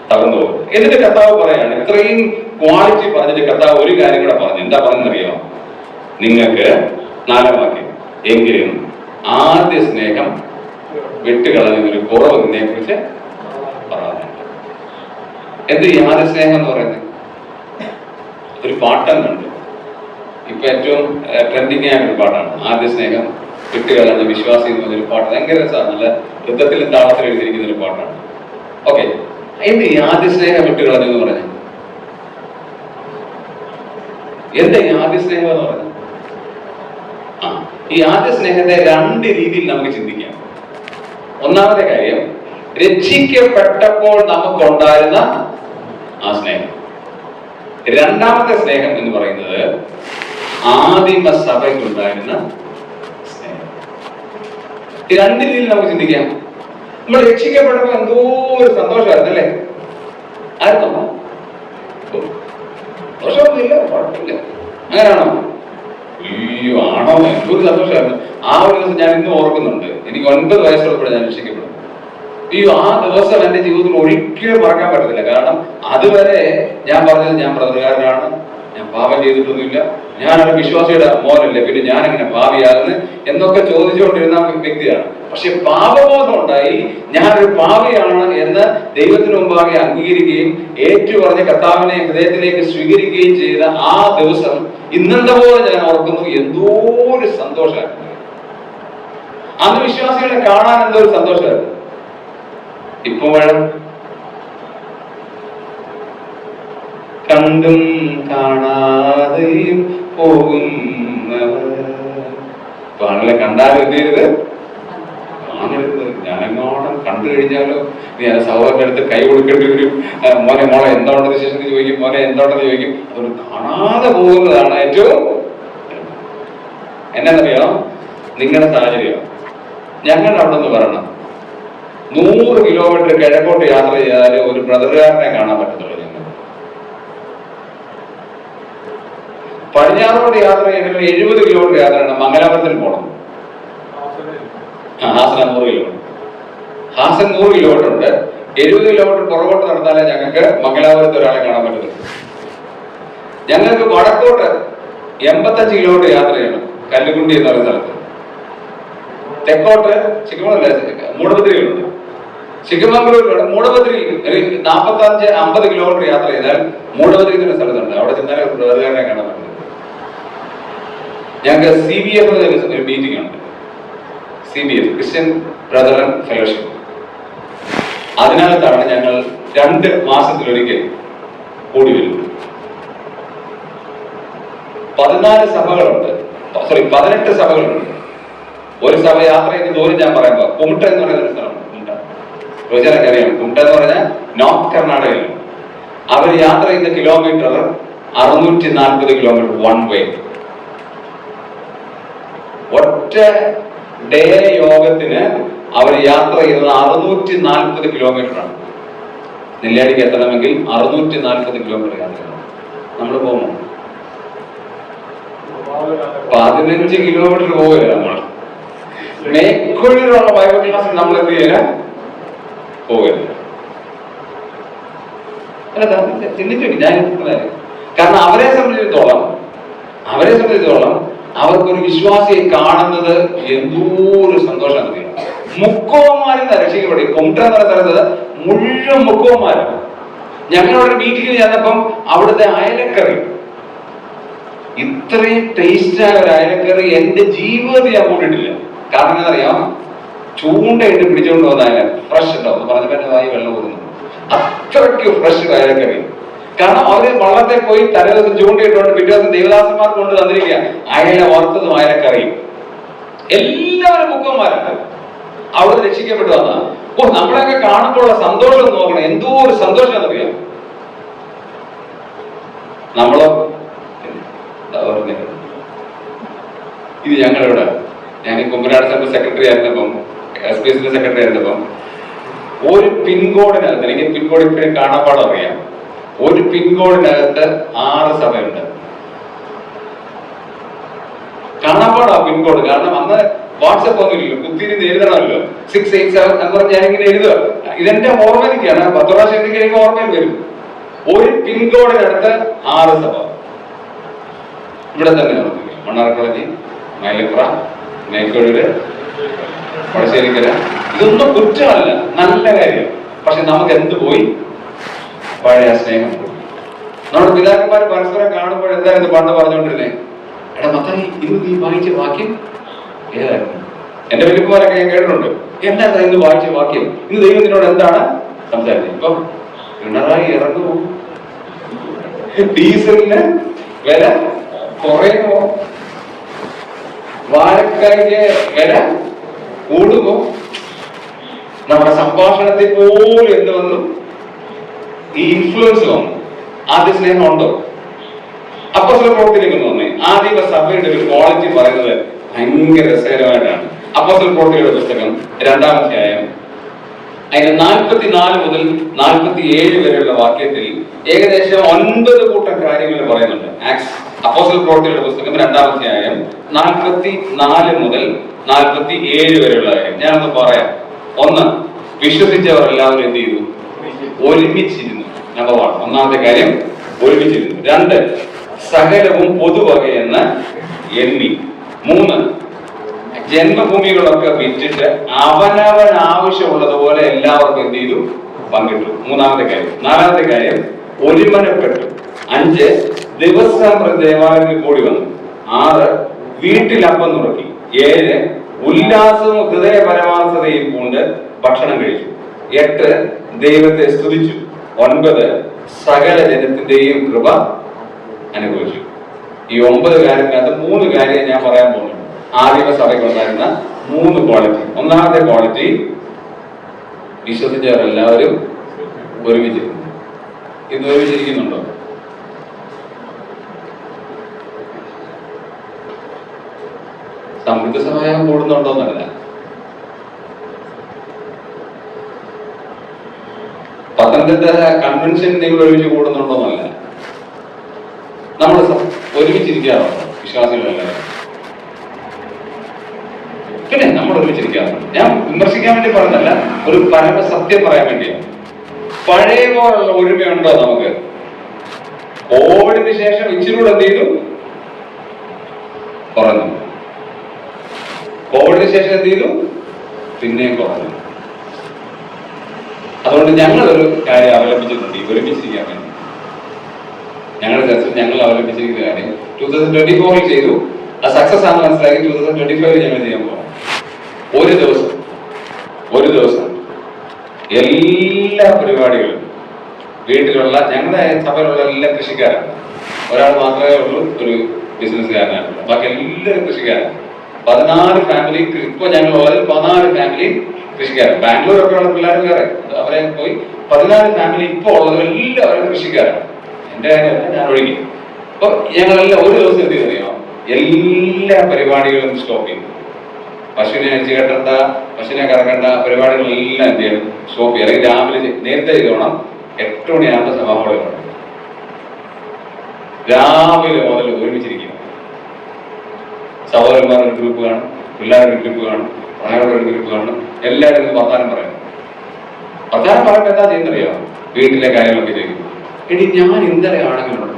തകർന്നു പോകും. എന്നിട്ട് കർത്താവ് പറയാണ്, ഇത്രയും ക്വാളിറ്റി പറഞ്ഞിട്ട് കർത്താവ് ഒരു കാര്യം കൂടെ പറഞ്ഞു. എന്താ പറഞ്ഞറിയോ? നിങ്ങൾക്ക് 4-ാം വാക്യം, എങ്കിലും ആദ്യ സ്നേഹം വിട്ടുകളഞ്ഞൊരു കുറവ് നിന്നെ കുറിച്ച് പറഞ്ഞു. എന്ത് ഈ ആദ്യ സ്നേഹം എന്ന് പറയുന്നത്? ഒരു പാട്ടെന്നുണ്ട്, ഇപ്പൊ ഏറ്റവും ട്രെൻഡിങ് ആയ ഒരു പാട്ടാണ് ആദ്യ സ്നേഹം വിട്ടുകളഞ്ഞ വിശ്വാസി എന്ന് പറഞ്ഞൊരു പാട്ട്. ഭയങ്കര രസമാണ്, നല്ല വൃത്തത്തിലും താളത്തിലും എഴുതിയിരിക്കുന്ന ഒരു പാട്ടാണ്. ഓക്കെ, എന്ത് ഈ ആദ്യ സ്നേഹം വിട്ടുകളഞ്ഞു എന്ന് പറഞ്ഞത്? എന്താ ഈ ആദ്യ സ്നേഹം എന്ന് പറഞ്ഞത്? ഈ ആദ്യ സ്നേഹത്തെ 2 രീതിയിൽ നമുക്ക് ചിന്തിക്കാം. ഒന്നാമത്തെ കാര്യം, രക്ഷിക്കപ്പെട്ടപ്പോൾ നമുക്കുണ്ടായിരുന്ന ആ സ്നേഹം. രണ്ടാമത്തെ സ്നേഹം എന്ന് പറയുന്നത് ആദിമ സഭയ്ക്കുണ്ടായിരുന്ന സ്നേഹം. ഈ 2 രീതിയിൽ നമുക്ക് ചിന്തിക്കാം. നമ്മൾ രക്ഷിക്കപ്പെട്ടപ്പോൾ എന്തോ ഒരു സന്തോഷമായിരുന്നു, അല്ലേ? ആയിരുന്നോ? ദോഷമൊന്നുമില്ല, കുഴപ്പമില്ല. അങ്ങനെയാണോ? അയ്യോ, ആണോ? എന്തൊരു സന്തോഷമായിരുന്നു. ആ ഒരു ദിവസം ഞാൻ ഇന്നും ഓർക്കുന്നുണ്ട്. എനിക്ക് 9 വയസ്സുള്ളപ്പോഴാണ് ഞാൻ രക്ഷിക്കപ്പെടുന്നത്. അയ്യോ, ആ ദിവസം എന്റെ ജീവിതത്തിൽ ഒരിക്കലും മറക്കാൻ പറ്റത്തില്ല. കാരണം അതുവരെ ഞാൻ പറഞ്ഞത് ഞാൻ ബ്രദറുകാരനാണ്, ഞാൻ പാപം ചെയ്തിട്ടൊന്നുമില്ല, ഞാനൊരു വിശ്വാസിയുടെ മോനല്ലേ, പിന്നെ ഞാൻ എങ്ങനെ പാപിയാകുന്നു എന്നൊക്കെ ചോദിച്ചുകൊണ്ടിരുന്ന വ്യക്തിയാണ്. പക്ഷെ പാപബോധം ഉണ്ടായി, ഞാനൊരു പാപിയാണ് എന്ന് ദൈവത്തിന് മുമ്പാകെ അംഗീകരിക്കുകയും ഏറ്റുപറഞ്ഞ കർത്താവിനെ ഹൃദയത്തിലേക്ക് സ്വീകരിക്കുകയും ചെയ്ത ആ ദിവസം ഇന്നെന്താ പോലെ ഞാൻ ഓർക്കുന്നു. എന്തോ ഒരു സന്തോഷമായിരുന്നു. അന്ന് വിശ്വാസികളെ കാണാൻ എന്തോ ഒരു സന്തോഷമായിരുന്നു. ഇപ്പോഴും കണ്ടും കാണാതെയും പോകുന്നവർ ആണല്ലേ. കണ്ടാലും എന്ത് ചെയ്യരുത്, കാണരുത്. ഞാനെങ്ങോട്ടും കണ്ടു കഴിഞ്ഞാലോ നീ ആ സഹോദരന്റെ അടുത്ത് കൈ കൊടുക്കേണ്ടി വരും. മോനെ മോളെ എന്തോണ്ടെന്ന് ശേഷം ചോദിക്കും, മോനെ എന്തോണ്ടെന്ന് ചോദിക്കും. അതുകൊണ്ട് കാണാതെ പോകുന്നതാണ് ഏറ്റവും. എന്നാന്നറിയാം, നിങ്ങളുടെ സാഹചര്യം ഞങ്ങളുടെ അവിടെ നിന്ന് വരണം 100 കിലോമീറ്റർ കിഴക്കോട്ട് യാത്ര ചെയ്താൽ ഒരു ബ്രദറുകാരനെ കാണാൻ പറ്റത്തുള്ളൂ. ഞങ്ങൾ പടിഞ്ഞാറോട്ട് യാത്ര ചെയ്യണമെങ്കിൽ 70 കിലോമീറ്റർ യാത്ര ചെയ്യണം. മംഗലാപുരത്തിൽ പോകണം. ഹാസന 100 കിലോമീറ്റർ. ഹാസൻ 100 കിലോമീറ്റർ ഉണ്ട്. 70 കിലോമീറ്റർ പുറകോട്ട് നടന്നാലേ ഞങ്ങൾക്ക് മംഗലാപുരത്ത് ഒരാളെ കാണാൻ പറ്റത്തുള്ളൂ. ഞങ്ങൾക്ക് വടക്കോട്ട് 85 കിലോമീറ്റർ യാത്ര ചെയ്യണം, കല്ലുകുണ്ടി എന്ന് പറയുന്ന സ്ഥലത്ത്. തെക്കോട്ട് ചിക്കമംഗലൂർ മൂടബദ്രികളുണ്ട്. ചിക്കമംഗളൂരിലൂടെ മൂടബദ്രി 45-50 കിലോമീറ്റർ യാത്ര ചെയ്താൽ മൂടബദ്രി എന്ന സ്ഥലത്തുണ്ട്. അവിടെ ചെന്നാലേ ഒരു ബ്രദറുകാരനെ കാണാൻ പറ്റുന്നത്. ഞങ്ങൾക്ക് CBF ഒരു മീറ്റിംഗ് ഉണ്ട്. CBF, Christian Brethren fellowship. അതിനകത്താണ് ഞങ്ങൾ 2 മാസത്തിലൊരിക്കൽ കൂടി വരുന്നത്. 18 സഭകളുണ്ട്. ഒരു സഭ യാത്ര ചെയ്ത് ദൂരം ഞാൻ പറയുമ്പോ കുമിട്ട എന്ന് പറയുന്ന ഒരു സ്ഥലമാണ്. രോചനൊക്കെ അറിയാം. കുമിട്ട എന്ന് പറഞ്ഞാൽ നോർത്ത് കർണാടകയിലാണ്. അവർ യാത്ര ചെയ്യുന്ന കിലോമീറ്റർ 640 കിലോമീറ്റർ വൺ വേ. ഒറ്റ ഡേ യോഗത്തിന് അവർ യാത്ര ചെയ്യുന്നത് 640 കിലോമീറ്റർ ആണ്. നെല്ലിയാടിക്ക് എത്തണമെങ്കിൽ 640 കിലോമീറ്റർ യാത്ര ചെയ്യണം. നമ്മൾ പോകുന്നു 15 കിലോമീറ്റർ പോകില്ല. നമ്മൾ മേൽക്കൊഴിലുള്ള ബൈബിൾ ക്ലാസ്സിൽ നമ്മൾ എന്ത് ചെയ്യാൻ പോകരുത്. ചിന്തിച്ചു ഞാൻ. കാരണം അവരെ സംബന്ധിച്ചിടത്തോളം അവർക്കൊരു വിശ്വാസിയെ കാണുന്നത് എന്തോ ഒരു സന്തോഷം അറിയാം. മുക്കോമാരെന്ന് രക്ഷിക്കപ്പെടും. കൊമ്പ്ര എന്ന് പറയുന്ന സ്ഥലത്ത് മുഴുവൻ മുക്കോമാരാണ്. ഞങ്ങളവിടെ മീറ്റിംഗിൽ ചെന്നപ്പം അവിടുത്തെ അയലക്കറി, ഇത്രയും ടേസ്റ്റായ ഒരു അയലക്കറി എന്റെ ജീവിതത്തിൽ ഞാൻ കൂട്ടിട്ടില്ല. കാരണം എന്താണെന്നറിയാം, ചൂണ്ടയിട്ട് പിടിച്ചുകൊണ്ട് വന്നാല് ഫ്രഷ് ഉണ്ടാവും. പറഞ്ഞപ്പോ എന്റെ വായി വെള്ളം ഊറുന്നു. അത്രയ്ക്ക് ഫ്രഷ് അയലക്കറി. കാരണം അവര് വള്ളത്തെ പോയി തലേദിവസം ചൂണ്ടയിട്ടുകൊണ്ട് പിറ്റേ ദിവസം ദേവദാസന്മാർക്ക് കൊണ്ട് തന്നിരിക്കുക അയല വറുത്തതും അയലക്കറിയും. എല്ലാവരും മുക്കന്മാരുണ്ട്. അവിടെ രക്ഷിക്കപ്പെട്ടു വന്ന നമ്മളെയൊക്കെ കാണുമ്പോഴുള്ള സന്തോഷം നോക്കണം. എന്തോ ഒരു സന്തോഷം എന്നറിയാം. നമ്മളോ ഇത് ഞങ്ങളിവിടെ ഞാൻ കുമ്പനാട് സെൻട്രൽ സെക്രട്ടറി ആയിരുന്നപ്പം SPSC സെക്രട്ടറി ആയിരുന്നപ്പം ഒരു പിൻകോഡിനകത്ത്, എനിക്ക് പിൻകോഡ് ഇപ്പോഴും കാണാപ്പാടം അറിയാം, ഒരു പിൻകോഡിനകത്ത് 6 സഭയുണ്ട്. കാണാപ്പാടാ പിൻകോഡ്. കാരണം അന്ന് വാട്സപ്പ് ഒന്നും ഇല്ലല്ലോ, കുത്തിയിരുന്ന് എഴുതണമല്ലോ. 687 എന്ന് പറഞ്ഞ് ഞാനിങ്ങനെ എഴുതുക. ഇതെന്റെ ഓർമ്മയിലേക്കാണ്, 10 പ്രാവശ്യം എനിക്ക് ഓർമ്മയിൽ വരും. ഒരു പിൻകോഡിനടുത്ത് 6 സഭ. ഇവിടെ തന്നെ മണ്ണാർ കോളേജ്, മൈലപ്ര, മേക്കോടൂര്, വടശ്ശേരിക്കര. ഇതൊന്നും കുറ്റമല്ല, നല്ല കാര്യം. പക്ഷെ നമുക്ക് എന്ത് പോയി? പഴയ സ്നേഹം പോയി. നമ്മുടെ പിതാക്കന്മാർ പരസ്പരം കാണുമ്പോൾ എന്തായിരുന്നു പണ്ട് പറഞ്ഞുകൊണ്ടിരുന്നേ? എടാ മത്തായി, ഇന്ന് നീ വായിച്ച വാക്യം ഏതായിരുന്നു? എന്റെ വലിയപ്പന്മാരൊക്കെ ഞാൻ കേട്ടിട്ടുണ്ട്. എന്താ ഇന്ന് വായിച്ച വാക്യം? ഇന്ന് ദൈവം നിന്നോട് എന്താണ് സംസാരിച്ചത്? ഇപ്പം പിണറായി ഇറങ്ങുമോ? ഡീസലിന് വില കുറയുമോ? വാഴക്കായ്ക്ക് വില കൂടുമോ? നമ്മുടെ സംഭാഷണത്തിൽ പോലും എന്ത് വന്നു? ഈ ഇൻഫ്ലുവൻസ് വന്നു. ആദ്യ സ്നേഹം ഉണ്ടോ? അപ്പോസ്തല പ്രവൃത്തിയിലേക്ക് വന്നേ. ആദ്യ സഭയുടെ ഒരു ക്വാളിറ്റി പറയുന്നത് ഭയങ്കര രസകരമായിട്ടാണ്. അപ്പോസ്തല പ്രവൃത്തിയുടെ പുസ്തകം 2-ാം അധ്യായം അതിന്റെ 44 മുതൽ 47 വരെയുള്ള വാക്യത്തിൽ ഏകദേശം 9 കൂട്ടം കാര്യങ്ങൾ പറയുന്നുണ്ട്. അപ്പോസ്തല പ്രവൃത്തിയുടെ പുസ്തകം 2-ാം അധ്യായം 44 മുതൽ 47 വരെയുള്ള കാര്യം ഞാനൊന്ന് പറയാം. 1, വിശ്വസിച്ചവർ എല്ലാവരും എന്ത് ചെയ്തു? ഒരുമിച്ചിരുന്നു. നമ്പർ 1, ഒന്നാമത്തെ കാര്യം ഒരുമിച്ചിരുന്നു. 2, സകലവും പൊതുവകയെന്ന് എണ്ണി. 3, ജന്മഭൂമികളൊക്കെ വിറ്റിട്ട് അവനവൻ ആവശ്യമുള്ളതുപോലെ എല്ലാവർക്കും എന്ത് ചെയ്തു? പങ്കിട്ടു. 3-ാമത്തെ കാര്യം. 4-ാമത്തെ കാര്യം ഒരുമനപ്പെട്ടു. 5, ദിവസം ദേവാലയത്തിൽ കൂടി വന്നു. 6, വീട്ടിൽ അപ്പം നുറുക്കി. 7, ഉല്ലാസവും ഹൃദയ പരമാർത്ഥതയും കൊണ്ട് ഭക്ഷണം കഴിച്ചു. 8, ദൈവത്തെ സ്തുതിച്ചു. 9, സകല ജനത്തിന്റെയും കൃപ അനുഭവിച്ചു. ഈ 9 കാര്യത്തിനകത്ത് 3 കാര്യം ഞാൻ പറയാൻ പോകുന്നു. ആദിമ സഭയ്ക്കുണ്ടായിരുന്ന 3 ക്വാളിറ്റി. ഒന്നാമത്തെ ക്വാളിറ്റി, വിശ്വസിച്ചവരെല്ലാവരും ഒരുമിച്ചിരുന്നു. ഇന്ന് ഒരുമിച്ചിരിക്കുന്നുണ്ടോ? സമൃദ്ധ സഹായം കൂടുന്നുണ്ടോന്നല്ല, പത്തനംതിട്ട കൺവെൻഷൻ നിങ്ങൾ ഒരുമിച്ച് കൂടുന്നുണ്ടോന്നല്ല, നമ്മൾ ഒരുമിച്ചിരിക്കാറുണ്ടോ വിശ്വാസികളെല്ലാവരും? പിന്നെ നമ്മൾ ഒരുമിച്ചിരിക്കാറുണ്ട്. ഞാൻ വിമർശിക്കാൻ വേണ്ടി പറഞ്ഞല്ല, ഒരു പരമസത്യം പറയാൻ വേണ്ടിയാണ്. പഴയ പോലുള്ള ഒരുമയുണ്ടോ നമുക്ക്? കോവിഡിന് ശേഷം ഇച്ചിരൂടെ എന്ത് ചെയ്തു? കുറഞ്ഞു. കോവിഡിന് ശേഷം എന്ത് ചെയ്തു? പിന്നെയും കുറഞ്ഞു. അതുകൊണ്ട് ഞങ്ങളൊരു കാര്യം അവലംബിച്ചിട്ടുണ്ട്, ഒരുമിച്ചിരിക്കാൻ വേണ്ടി. ഞങ്ങളുടെ ചർച്ചയിൽ ഞങ്ങൾ അവലംബിച്ചിരിക്കുന്ന കാര്യം 2024 ചെയ്തു. അത് സക്സസ് ആണെന്ന് മനസ്സിലാക്കി 2025 ഞങ്ങൾ ചെയ്യാൻ പോകാം. ഒരു ദിവസം എല്ലാ പരിപാടികളും വീട്ടിലുള്ള ഞങ്ങളുടെ സഭയിലുള്ള എല്ലാ കൃഷിക്കാരാണ്. ഒരാൾ മാത്രമേ ഉള്ളൂ ഒരു ബിസിനസ്സുകാരനാണ്, ബാക്കി എല്ലാവരും കൃഷിക്കാരാണ്. 14 ഫാമിലി. ഇപ്പൊ ഞങ്ങളുള്ളതിൽ 14 ഫാമിലി കൃഷിക്കാരാണ്. ബാംഗ്ലൂരൊക്കെ ഉള്ള പിള്ളേർ വേറെ, അവരെ പോയി 14 ഫാമിലി ഇപ്പൊ ഉള്ളത് എല്ലാവരും കൃഷിക്കാരാണ്. എന്റെ കാര്യമല്ല, ഞാൻ ഒഴുകി. അപ്പൊ ഞങ്ങളെല്ലാം ഒരു ദിവസം എന്ത് ചെയ്തറിയാം? എല്ലാ പരിപാടികളും സ്റ്റോപ്പ് ചെയ്തു. പശുവിനെ അഴിച്ചു കെട്ടണ്ട, പശുവിനെ കറക്കണ്ട, പരിപാടികളെല്ലാം എന്ത് ചെയ്യണം? സ്റ്റോപ്പ് ചെയ്യും. അല്ലെങ്കിൽ രാവിലെ നേരത്തെ ചെയ്തോണം. 8 മണിയാകുമ്പോൾ സഭാഹോളിൽ വേണം. രാവിലെ മുതൽ ഒരുമിച്ചിരിക്കുക. സഹോദരന്മാരുടെ ഗ്രൂപ്പ് കാണും, പിള്ളേരുടെ ഗ്രൂപ്പ് കാണും, പ്രായമുള്ളവരുടെ ഗ്രൂപ്പ് കാണും. എല്ലാവരും ഇത് വർത്താനം പറയണം. വർത്താനം പറയുമ്പോൾ എന്താ ചെയ്യുന്നറിയാം? വീട്ടിലെ കാര്യങ്ങളൊക്കെ ചെയ്യും. എടി ഞാൻ ഇന്നലെ ആണെങ്കിലും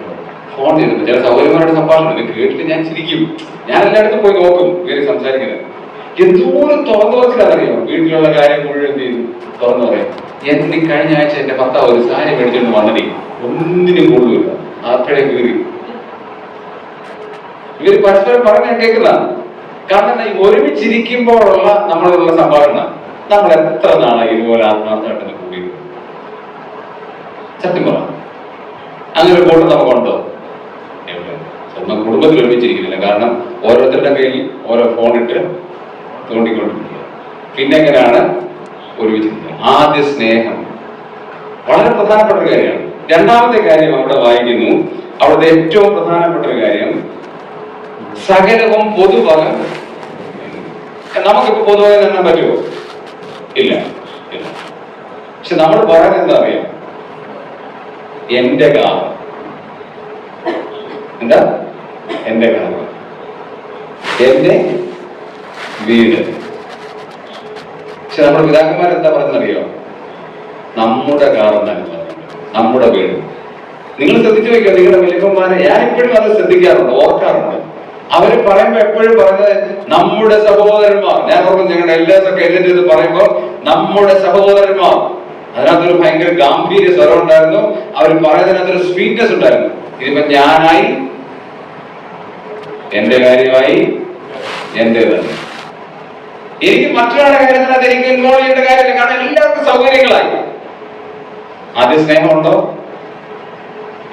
ഫോൺ ചെയ്തിട്ടുണ്ട്. ചില സഹോദരന്മാരുടെ സംഭാഷണം കേട്ടിട്ട് ഞാൻ ചിരിക്കും. ഞാൻ എല്ലായിടത്തും പോയി നോക്കും ഇവര് സംസാരിക്കുന്നത്. എന്തോരം തുറന്നു വച്ചിട്ടാണെന്നറിയാം. വീട്ടിലുള്ള കാര്യം മുഴുവൻ എന്ത് ചെയ്തു? തുറന്നു പറയാം. എന്നെ കഴിഞ്ഞ ആഴ്ച എന്റെ ഭർത്താവ് ഒരു സാരി മേടിച്ചിട്ട് വന്നടി, ഒന്നിനും കൊള്ളില്ല, അത്രയും കീറി. ഇവര് പരസ്പരം പറഞ്ഞാൽ കേൾക്കുന്നതാണ്. കാരണം ഈ ഒരുമിച്ചിരിക്കുമ്പോഴുള്ള നമ്മളുള്ള സംഭാഷണം നമ്മൾ എത്ര നാളായി ഇതുപോലെ ആത്മാർത്ഥമായിട്ട് കൂടിയത്? സത്യം പറ, അങ്ങനെ ഒരു കൂട്ടം നമുക്കുണ്ടോ? സ്വന്തം കുടുംബത്തിൽ ഒരുമിച്ചിരിക്കുന്നില്ല. കാരണം ഓരോരുത്തരുടെ കയ്യിൽ ഓരോ ഫോണിട്ട് തോണ്ടിക്കൊണ്ടിരിക്കുക. പിന്നെ എങ്ങനെയാണ് ഒരുമിച്ചിരിക്കുക? ആദ്യ സ്നേഹം വളരെ പ്രധാനപ്പെട്ട ഒരു കാര്യമാണ്. രണ്ടാമത്തെ കാര്യം അവിടെ വായിക്കുന്നു, അവിടുത്തെ ഏറ്റവും പ്രധാനപ്പെട്ട ഒരു കാര്യം സകലവും പൊതുവകം. നമുക്കിപ്പോ പൊതുവകം എണ്ണാൻ പറ്റുമോ? ഇല്ല. പക്ഷെ നമ്മൾ പറയുന്നത് എന്താ അറിയാം? എന്റെ കാർ. എന്താ? എന്റെ കാർ, എന്റെ വീട്. പക്ഷെ നമ്മുടെ പിതാക്കന്മാർ എന്താ പറഞ്ഞറിയോ? നമ്മുടെ കാർ എന്നാണ് പറഞ്ഞത്, നമ്മുടെ വീട്. നിങ്ങൾ ശ്രദ്ധിച്ചു വയ്ക്കുക, നിങ്ങളുടെ വലിയപ്പന്മാരെ. ഞാൻ ഇപ്പോഴും അത് ശ്രദ്ധിക്കാറുണ്ട്, ഓർക്കാറുണ്ട്. അവര് പറയുമ്പോ എപ്പോഴും പറയുന്നത് നമ്മുടെ സഹോദരന്മാർ. ഞാൻ ഓർക്കും ഞങ്ങളുടെ എല്ലാസൊക്കെ എന്നിട്ട് ഇത് പറയുമ്പോ നമ്മുടെ സഹോദരന്മാർ. അതിനകത്തൊരു ഭയങ്കര ഗാംഭീര്യ സ്വരം ഉണ്ടായിരുന്നു. അവർ പറയുന്നതിനകത്തൊരു സ്വീറ്റ്നെസ് ഉണ്ടായിരുന്നു. ഇതിപ്പോ ഞാനായി, എന്റെ കാര്യമായി, എന്റേതാണ്. എനിക്ക് മറ്റൊരാളുടെ കാര്യത്തിനകത്ത് എനിക്ക് ഇൻവോൾവ് ചെയ്യേണ്ട കാര്യമില്ല. കാരണം എല്ലാവർക്കും സൗകര്യങ്ങളായി. ആദ്യം സ്നേഹമുണ്ടോ?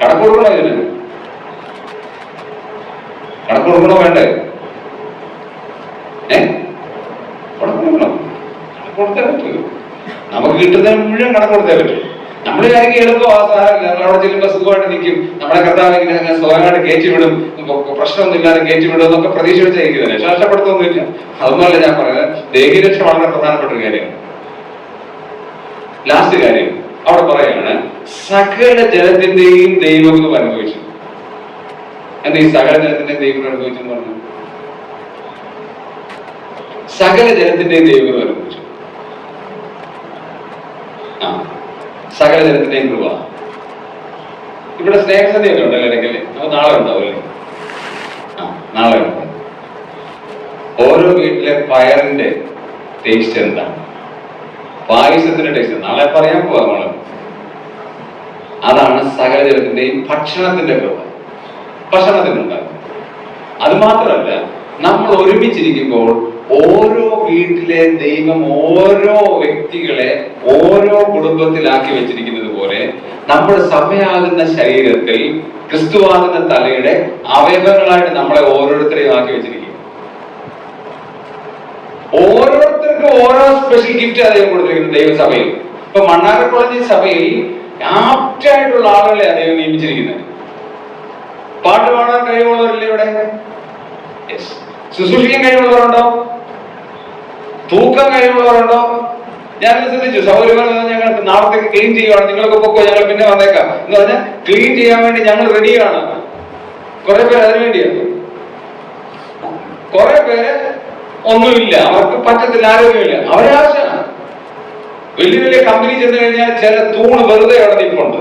കണക്ക് കൊടുക്കണോ? ഇതിന് കണക്ക് കൊടുക്കണോ വേണ്ടേ? കണക്ക് കൊടുക്കണം. കണക്ക് കൊടുത്തേ പറ്റൂ. നമുക്ക് കിട്ടുന്നതിന് മുഴുവൻ കണക്ക് കൊടുത്തേ പറ്റൂ. നമ്മൾ കാര്യങ്ങൾ എളുപ്പം ആസാരമില്ല. നമ്മൾ അവിടെ ചെല്ലുമ്പോൾ സുഖമായിട്ട് നിൽക്കും. നമ്മളെ കർത്താവിനെ സ്വയമായിട്ട് കയറ്റി വിടും, പ്രശ്നമൊന്നും ഇല്ലാതെ കയറ്റി വിടും എന്നൊക്കെ പ്രതീക്ഷ വെച്ചായിരിക്കുന്നതല്ലേ. ശാസ്ത്രപ്പെടുത്തൊന്നുമില്ല. അതൊന്നുമല്ല ഞാൻ പറയുന്നത്. ദേഹീരക്ഷ വളരെ പ്രധാനപ്പെട്ട ഒരു കാര്യമാണ്. ലാസ്റ്റ് കാര്യം അവിടെ പറയാണ്, സകല ജനത്തിന്റെയും ദൈവം അനുഭവിച്ചു. എന്താ ഈ സകല ജനത്തിന്റെയും ദൈവം അനുഭവിച്ചു എന്ന് പറഞ്ഞു? സകല ജനത്തിന്റെയും ദൈവം അനുഭവിച്ചു. സകല ജനത്തിന്റെയും കൃപ. ഇവിടെ സ്നേഹസന്ധ്യൊക്കെ ഉണ്ടല്ലോ ഇടയ്ക്കല്ലേ? നമുക്ക് നാളെ ഉണ്ടാവില്ലേ? നാളെ ഉണ്ട്. ഓരോ വീട്ടിലെ പയറിന്റെ ടേസ്റ്റ് എന്താണ്? പായസത്തിന്റെ ടേസ്റ്റ് നാളെ പറയാൻ പോവാ നമ്മള്. അതാണ് സകല ജനത്തിന്റെയും ഭക്ഷണത്തിന്റെ കൃപ. ഭക്ഷണത്തിനുണ്ടാകും. അത് മാത്രമല്ല, നമ്മൾ ഒരുമിച്ചിരിക്കുമ്പോൾ ഓരോ വീട്ടിലെ ദൈവം ഓരോ വ്യക്തികളെ ഓരോ കുടുംബത്തിലാക്കി വെച്ചിരിക്കുന്നത് പോലെ നമ്മുടെ സഭയാകുന്ന ശരീരത്തിൽ ക്രിസ്തുവാകുന്ന തലയുടെ അവയവങ്ങളായിട്ട് നമ്മളെ ഓരോരുത്തരെയും ആക്കി വെച്ചിരിക്കും. ഓരോരുത്തർക്കും ഓരോ സ്പെഷ്യൽ ഗിഫ്റ്റ് അദ്ദേഹം കൊടുത്തിരിക്കുന്നു ദൈവസഭയിൽ. ഇപ്പൊ മണ്ണാർക്കുളഞ്ഞി സഭയിൽ ആപ്റ്റായിട്ടുള്ള ആളുകളെ അദ്ദേഹം നിയമിച്ചിരിക്കുന്നത്. പാട്ട് പാടാൻ കഴിവുള്ളവരില്ലേ ഇവിടെ? ശുശ്രൂഷിക്കാൻ കഴിവുള്ളവരുണ്ടോ? തൂക്കം കഴിവുള്ളവരുണ്ടോ? ഞാൻ ശ്രദ്ധിച്ചു. സൗകര്യങ്ങൾ ഞങ്ങൾ നാളത്തേക്ക് ക്ലീൻ ചെയ്യുവാണ്, നിങ്ങളൊക്കെ പൊക്കോ, ഞങ്ങൾ പിന്നെ വന്നേക്കാം എന്ന് പറഞ്ഞാൽ ക്ലീൻ ചെയ്യാൻ വേണ്ടി ഞങ്ങൾ റെഡിയാണ്. കുറെ പേര് അതിനു വേണ്ടിയാണ്. കുറെ പേര് ഒന്നുമില്ല, അവർക്ക് പറ്റത്തില്ല, ആരോഗ്യമില്ല, അവരാവശ്യമാണ്. വലിയ വലിയ കമ്പനി ചെന്ന് കഴിഞ്ഞാൽ ചില തൂണ് വെറുതെ അവിടെ നിൽപ്പുണ്ട്.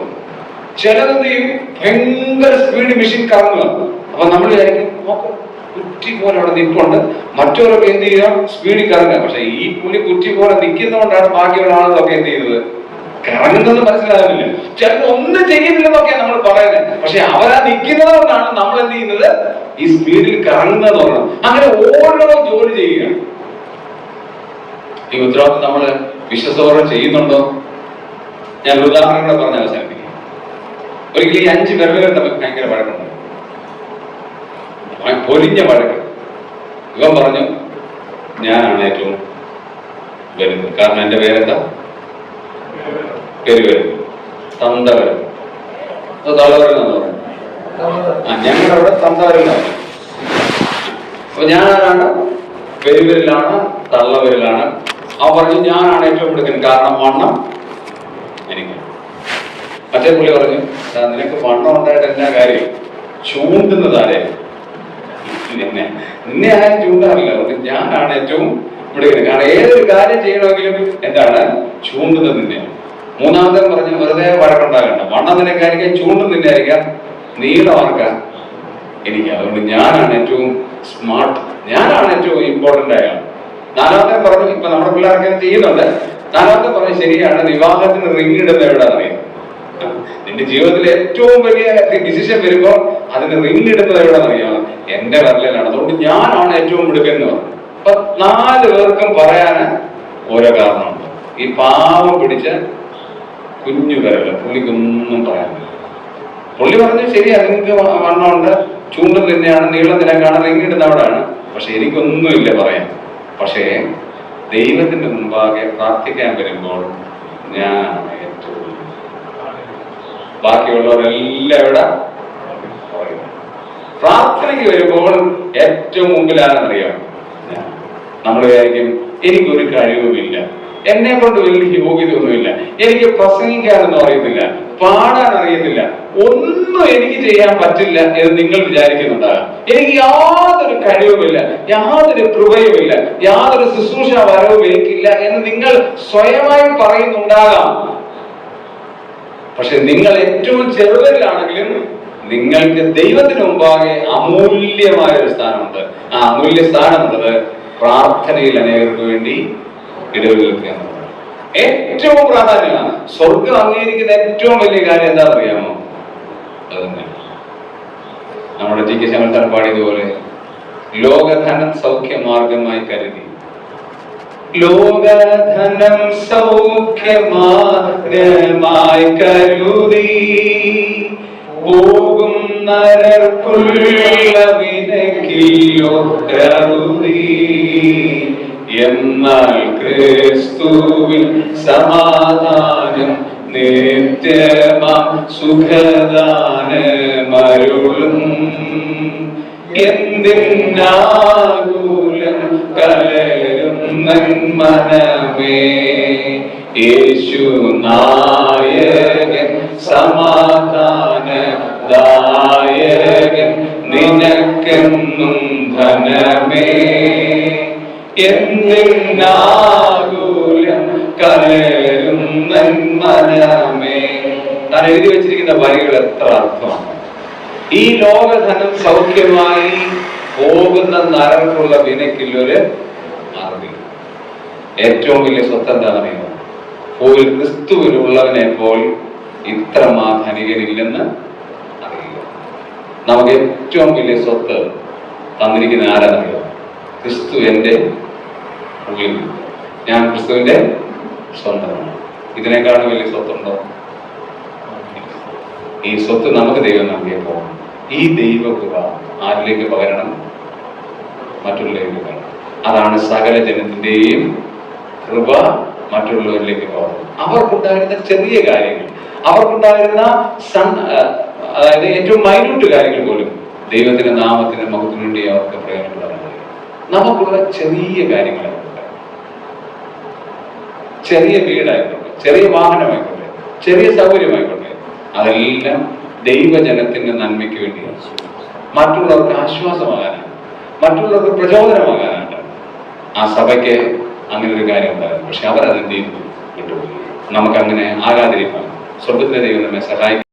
ചിലതെന്ത് ചെയ്യും? ഭയങ്കര സ്പീഡ് മെഷീൻ കറങ്ങുക. അപ്പൊ നമ്മൾ വിചാരിക്കും കുറ്റി പോലെ അവിടെ നിൽപ്പുണ്ട്, മറ്റവരൊക്കെ എന്ത് ചെയ്യുക? സ്പീഡിൽ കറങ്ങുക. പക്ഷെ ഈ പുലി കുറ്റി പോലെ നിൽക്കുന്നതുകൊണ്ടാണ് ബാക്കിയുള്ള ആളുകളൊക്കെ എന്ത് ചെയ്യുന്നത്? കറങ്ങുന്നത് മനസ്സിലാകുന്നില്ല. ചിലർ ഒന്നും ചെയ്യുന്നില്ലെന്നൊക്കെയാണ് നമ്മൾ പറയുന്നത്. പക്ഷെ അവരാ നിൽക്കുന്നത് കൊണ്ടാണ് നമ്മൾ എന്ത് ചെയ്യുന്നത്? ഈ സ്പീഡിൽ കറങ്ങുന്നത് പറയണം. അങ്ങനെ ഓരോ ജോലി ചെയ്യുകയാണ്. ഈ ഉത്തരവാദിത്വം നമ്മൾ വിശ്വസോടെ ചെയ്യുന്നുണ്ടോ? ഞാൻ ഉദാഹരണങ്ങളെ പറഞ്ഞ് അവസാനിപ്പിക്കും. ഒരിക്കലും ഈ 5 പേരുകൾ തമ്മിൽ ഭയങ്കര വഴക്കുണ്ട്, പൊരിഞ്ഞ വഴക്ക്. ഇവൻ പറഞ്ഞു, ഞാനാണ് ഏറ്റവും വലുത്, കാരണം എന്റെ പേരെന്താ? പെരുവരും തന്തവരും. അത് തള്ളവരെന്നാണ് പറയുന്നത്. ഞങ്ങളുടെ അവിടെ തന്തവരെന്നാണ്. അപ്പൊ ഞാനാരാണ്? പെരുവരിലാണ്, തള്ളവരിലാണ്. അവ പറഞ്ഞു ഞാനാണ് ഏറ്റവും മിടുക്കൻ, കാരണം വണ്ണം എനിക്ക്. മറ്റേ പുള്ളി പറഞ്ഞു, നിനക്ക് വണ്ണം ഉണ്ടായിട്ട് എന്നാ കാര്യം? ചൂണ്ടുന്നത് ആരെ? നിന്നെ ആരും ചൂണ്ടാറില്ല. അതുകൊണ്ട് ഞാനാണ് ഏറ്റവും മിടുക്കൻ, കാരണം ഏതൊരു കാര്യം ചെയ്യണമെങ്കിലും എന്താണ്? ചൂണ്ടുന്നത് നിന്നെയാണ്. മൂന്നാമത്തെ പറഞ്ഞു, വെറുതെ വഴക്കുണ്ടാകണ്ട, വണ്ണം നിനക്കായിരിക്കാം, ചൂണ്ടും നിന്നെയായിരിക്കാം, നീളമാർക്കാം എനിക്ക്. അതുകൊണ്ട് ഞാനാണ് ഏറ്റവും സ്മാർട്ട്, ഞാനാണ് ഏറ്റവും ഇമ്പോർട്ടന്റ് ആയ ആൾ. നാലാമത്തെ പറഞ്ഞു, ഇപ്പൊ നമ്മുടെ പിള്ളേർക്ക് ചെയ്യുന്നുണ്ട്. നാലാമത്തെ പറഞ്ഞു, ശരിയാണ്, വിവാഹത്തിന് റിങ് ഇടുന്ന എവിടെയാണെന്നറിയാം. നിന്റെ ജീവിതത്തിൽ ഏറ്റവും വലിയ ഡിസിഷൻ വരുമ്പോ അതിന് റിങ് ഇടുന്നത് എവിടെയാണെന്നറിയാം? എന്റെ വിരലിലാണ്. അതുകൊണ്ട് ഞാനാണ് ഏറ്റവും മിടുക്കൻ എന്ന് പറഞ്ഞു. അപ്പൊ 4 പേർക്കും പറയാൻ ഓരോ കാരണമുണ്ട്. ഈ പാവം പിടിച്ച കുഞ്ഞു വിരല് പുള്ളിക്കൊന്നും പറയാനില്ല. പുള്ളി പറഞ്ഞു, ശരിയാ, നിങ്ങൾക്ക് വണ്ണമുണ്ട്, ചൂണ്ടും തന്നെയാണ്, നീളം നിനക്കാണ്, റിങ് ഇടുന്ന അവിടെയാണ്, പക്ഷെ എനിക്കൊന്നുമില്ല പറയാൻ. പക്ഷേ ദൈവത്തിന്റെ മുമ്പാകെ പ്രാർത്ഥിക്കാൻ വരുമ്പോൾ ഞാൻ ഏറ്റവും, ബാക്കിയുള്ളവരെല്ലാം ഇവിടെ പ്രാർത്ഥനയ്ക്ക് വരുമ്പോൾ ഏറ്റവും മുമ്പിലാണെന്നറിയാം. നമ്മൾ വിചാരിക്കും എനിക്കൊരു കഴിവുമില്ല, എന്നെ കൊണ്ട് വലിയ യോഗ്യതയൊന്നുമില്ല, എനിക്ക് പ്രസംഗിക്കാനൊന്നും അറിയത്തില്ല, പാടാൻ അറിയത്തില്ല, ഒന്നും എനിക്ക് ചെയ്യാൻ പറ്റില്ല എന്ന് നിങ്ങൾ വിചാരിക്കുന്നുണ്ടാകാം. എനിക്ക് യാതൊരു കഴിവുമില്ല, യാതൊരു കൃപയുമില്ല, യാതൊരു ശുശ്രൂഷ വരവും എനിക്കില്ല എന്ന് നിങ്ങൾ സ്വയമായി പറയുന്നുണ്ടാകാം. പക്ഷെ നിങ്ങൾ ഏറ്റവും ചെറുതിലാണെങ്കിലും നിങ്ങൾക്ക് ദൈവത്തിന് മുമ്പാകെ അമൂല്യമായ ഒരു സ്ഥാനമുണ്ട്. ആ അമൂല്യ സ്ഥാനമുള്ളത് പ്രാർത്ഥനയിൽ അനേകർക്ക് വേണ്ടി ഇടവെൽക്കുക എന്നുള്ളത് ഏറ്റവും പ്രാധാന്യമാണ്. സ്വർഗം അംഗീകരിക്കുന്ന ഏറ്റവും വലിയ കാര്യം എന്താണെന്ന് അറിയാമോ? അതന്നെ നമ്മുടെ ജി കെ ശമൽസാർ പാടിയതുപോലെ ലോകധനം സൗഖ്യമാർഗമായി കരുതി, ലോകധനം സൗഖ്യമാർഗമായി കരുതി പോകും നരർക്കുള്ള വിനക്കില്ലോ കരുതി, എന്നാൽ ക്രിസ്തുവിൽ സമാധാനം നിത്യമാം സുഖദാനമരുളും. എന്തിനാകുലം കലരും മനമേ, യേശു നായകൻ സമാധാനദായകൻ നിനക്കെന്നും ധനമേ. എന്തിനാകുലം കലരും മനമേ. താൻ എഴുതി വെച്ചിരിക്കുന്ന വരികൾ എത്ര അർത്ഥമാണ്! ഈ ലോകധനം സൗഖ്യമായി പോകുന്ന നരർക്കുള്ള വിനയ്ക്കുള്ളൊരു അറുതി. ഏറ്റവും വലിയ സ്വത്ത് എന്താണെന്നറിയുമോ? ഒരു ക്രിസ്തുവിലുള്ളവനെ പോൽ ഇത്രമാ ധനികനില്ലെന്ന് അറിയുക. നമുക്ക് ഏറ്റവും വലിയ സ്വത്ത് തന്നിരിക്കുന്ന ആരാന്നറിയോ? ക്രിസ്തു എൻ്റെ ഉള്ളിൽ, ഞാൻ ക്രിസ്തുവിന്റെ സ്വന്തമാണ്. ഇതിനേക്കാളും വലിയ സ്വത്തുണ്ടോ? ഈ സ്വത്ത് നമുക്ക് ദൈവം നൽകിയപ്പോൾ ഈ ദൈവകൃപ ആരിലേക്ക് പകരണം? മറ്റുള്ളവരിലേക്ക് പകരണം. അതാണ് സകല ജനത്തിന്റെയും കൃപ മറ്റുള്ളവരിലേക്ക് പകരണം. അവർക്കുണ്ടായിരുന്ന ചെറിയ കാര്യങ്ങൾ, അവർക്കുണ്ടായിരുന്ന അതായത് ഏറ്റവും മൈന്യൂട്ട് കാര്യങ്ങൾ പോലും ദൈവത്തിന്റെ നാമത്തിന്റെ മഹത്വത്തിന് വേണ്ടി അവർക്ക് പ്രയോജനപ്പെടാൻ കഴിയും. നമുക്കുള്ള ചെറിയ കാര്യങ്ങളായിക്കോട്ടെ, ചെറിയ വീടായിക്കോട്ടെ, ചെറിയ വാഹനമായിക്കോട്ടെ, ചെറിയ സൗകര്യമായിക്കോട്ടെ, അതെല്ലാം ദൈവജനത്തിന്റെ നന്മയ്ക്ക് വേണ്ടിയാണ്. മറ്റുള്ളവർക്ക് ആശ്വാസമാകാനാണ്, മറ്റുള്ളവർക്ക് പ്രചോദനമാകാനാണ്. ആ സഭയ്ക്ക് അങ്ങനെ ഒരു കാര്യം ഉണ്ടായിരുന്നു. പക്ഷെ അവരതെന്ത് ചെയ്തു? വിട്ടുപോയി. നമുക്കങ്ങനെ ആകാതിരിക്കാൻ സ്വർഗത്തിലെ ദൈവം നമ്മെ സഹായിക്കും.